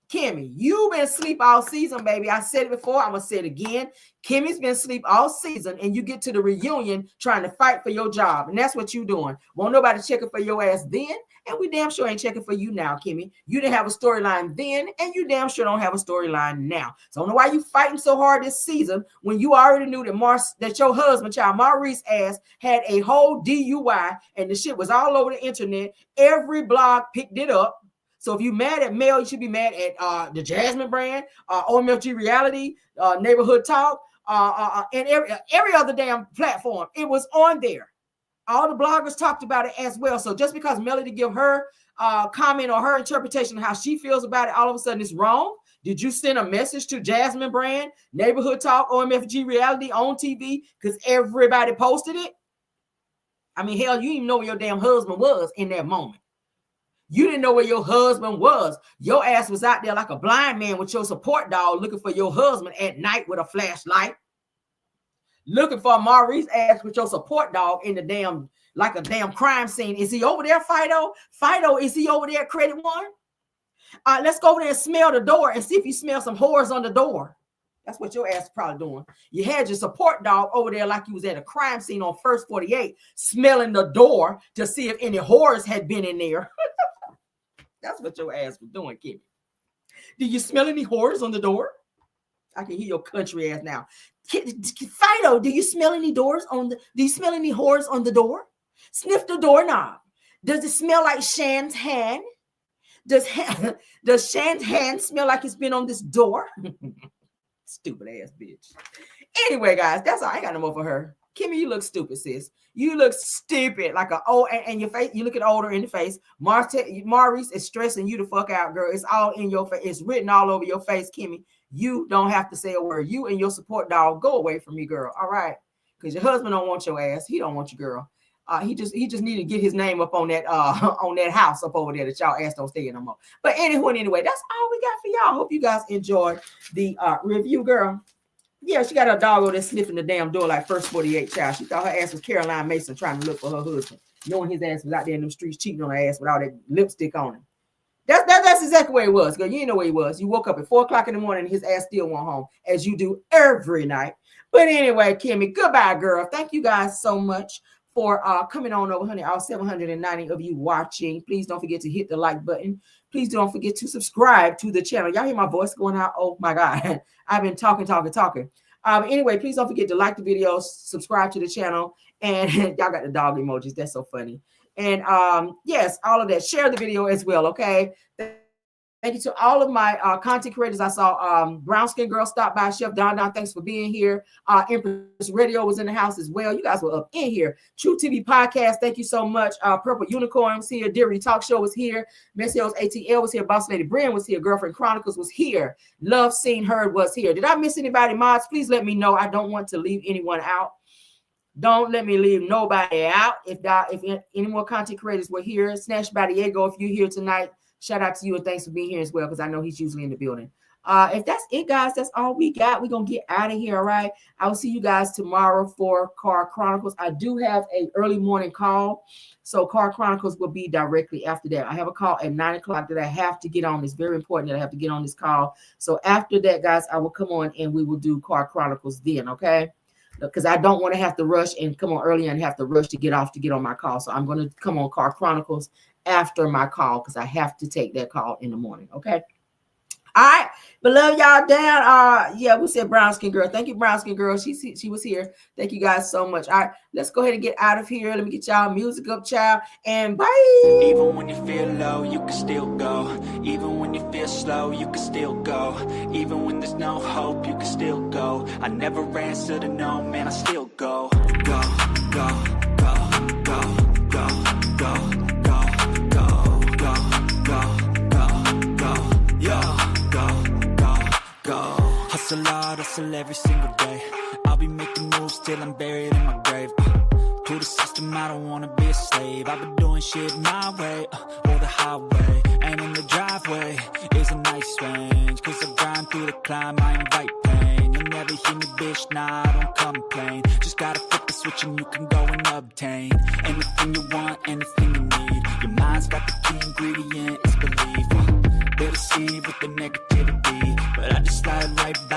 [SPEAKER 1] Kimmy, you've been asleep all season, baby. I said it before. I'm going to say it again. Kimmy's been asleep all season, and you get to the reunion trying to fight for your job, and that's what you're doing. Won't nobody checking for your ass then, and we damn sure ain't checking for you now, Kimmy. You didn't have a storyline then, and you damn sure don't have a storyline now. So I don't know why you fighting so hard this season when you already knew that your husband, child, Maurice ass, had a whole DUI, and the shit was all over the internet. Every blog picked it up. So if you're mad at Mel, you should be mad at the Jasmine brand, OMFG Reality, Neighborhood Talk, and every other damn platform. It was on there. All the bloggers talked about it as well. So just because Melody give her comment or her interpretation of how she feels about it, all of a sudden it's wrong. Did you send a message to Jasmine brand, Neighborhood Talk, OMFG Reality on TV because everybody posted it? I mean, hell, you didn't even know where your damn husband was in that moment. You didn't know where your husband was. Your ass was out there like a blind man with your support dog looking for your husband at night with a flashlight. Looking for Maurice's ass with your support dog in the damn, like a damn crime scene. Is he over there, Fido? Fido, is he over there, Credit One? Let's go over there and smell the door and see if you smell some whores on the door. That's what your ass is probably doing. You had your support dog over there like you was at a crime scene on First 48, smelling the door to see if any whores had been in there. That's what your ass was doing, Kimmy. Do you smell any whores on the door? I can hear your country ass now. Fido, do you smell any whores on the door? Sniff the doorknob. Does it smell like Shan's hand? Does Shan's hand smell like it's been on this door? Stupid ass bitch. Anyway, guys, that's all. I ain't got no more for her. Kimmy, you look stupid, sis. You look stupid, like and your face. You looking older in the face. Maurice is stressing you the fuck out, girl. It's all in your face. It's written all over your face, Kimmy. You don't have to say a word. You and your support dog, go away from me, girl. All right, because your husband don't want your ass. He don't want you, girl. He just need to get his name up on that house up over there that y'all ass don't stay in no more. But anyway, that's all we got for y'all. Hope you guys enjoyed the review, girl. Yeah, she got her dog over there sniffing the damn door like First 48 child. She thought her ass was Caroline Mason trying to look for her husband, knowing his ass was out there in them streets cheating on her ass with all that lipstick on him. That's exactly where he was. Girl, you didn't know where he was. You woke up at 4 o'clock in the morning and his ass still went home, as you do every night. But anyway, Kimmy, goodbye, girl. Thank you guys so much for coming on over, honey. All 790 of you watching. Please don't forget to hit the like button. Please don't forget to subscribe to the channel. Y'all hear my voice going out? Oh my God. I've been talking. Anyway, please don't forget to like the video, subscribe to the channel, and y'all got the dog emojis. That's so funny. And yes, all of that. Share the video as well, okay? Thank you to all of my content creators. I saw Brown Skin Girl stop by. Chef Don, thanks for being here. Empress Radio was in the house as well. You guys were up in here. True TV Podcast, thank you so much. Purple Unicorn was here. Deary Talk Show was here. Miss Hills ATL was here. Boss Lady Brian was here. Girlfriend Chronicles was here. Love Seen Heard was here. Did I miss anybody, mods? Please let me know. I don't want to leave anyone out. Don't let me leave nobody out. If any more content creators were here, Snatch by Diego, if you're here tonight, shout out to you and thanks for being here as well, because I know he's usually in the building. If that's it, guys, that's all we got. We're going to get out of here, all right? I will see you guys tomorrow for Car Chronicles. I do have an early morning call, so Car Chronicles will be directly after that. I have a call at 9 o'clock that I have to get on. It's very important that I have to get on this call. So after that, guys, I will come on and we will do Car Chronicles then, okay? Because I don't want to have to rush and come on early and have to rush to get off to get on my call. So I'm going to come on Car Chronicles after my call because I have to take that call in the morning. Okay. All right. But love y'all down. Yeah, we said Brown Skin Girl. Thank you, Brown Skin Girl. She was here. Thank you guys so much. All right. Let's go ahead and get out of here. Let me get y'all music up, child. And bye.
[SPEAKER 8] Even when you feel low, you can still go. Even when you feel slow, you can still go. Even when there's no hope, you can still go. I never answer to no, man, I still go. Go, go, go, go, go, go, go, go, go, go, go, go, go. Hustle hard, hustle every single day. I'll be making moves till I'm buried in my grave. To the system, I don't wanna be a slave. I've been doing shit my way, or the highway. And in the driveway is a nice range. Cause I grind through the climb, I invite pain. You'll never hear me, bitch, nah, I don't complain. Just gotta flip the switch and you can go and obtain anything you want, anything you need. Your mind's got the key ingredient, it's belief. They deceive with the negativity, but I just slide right by.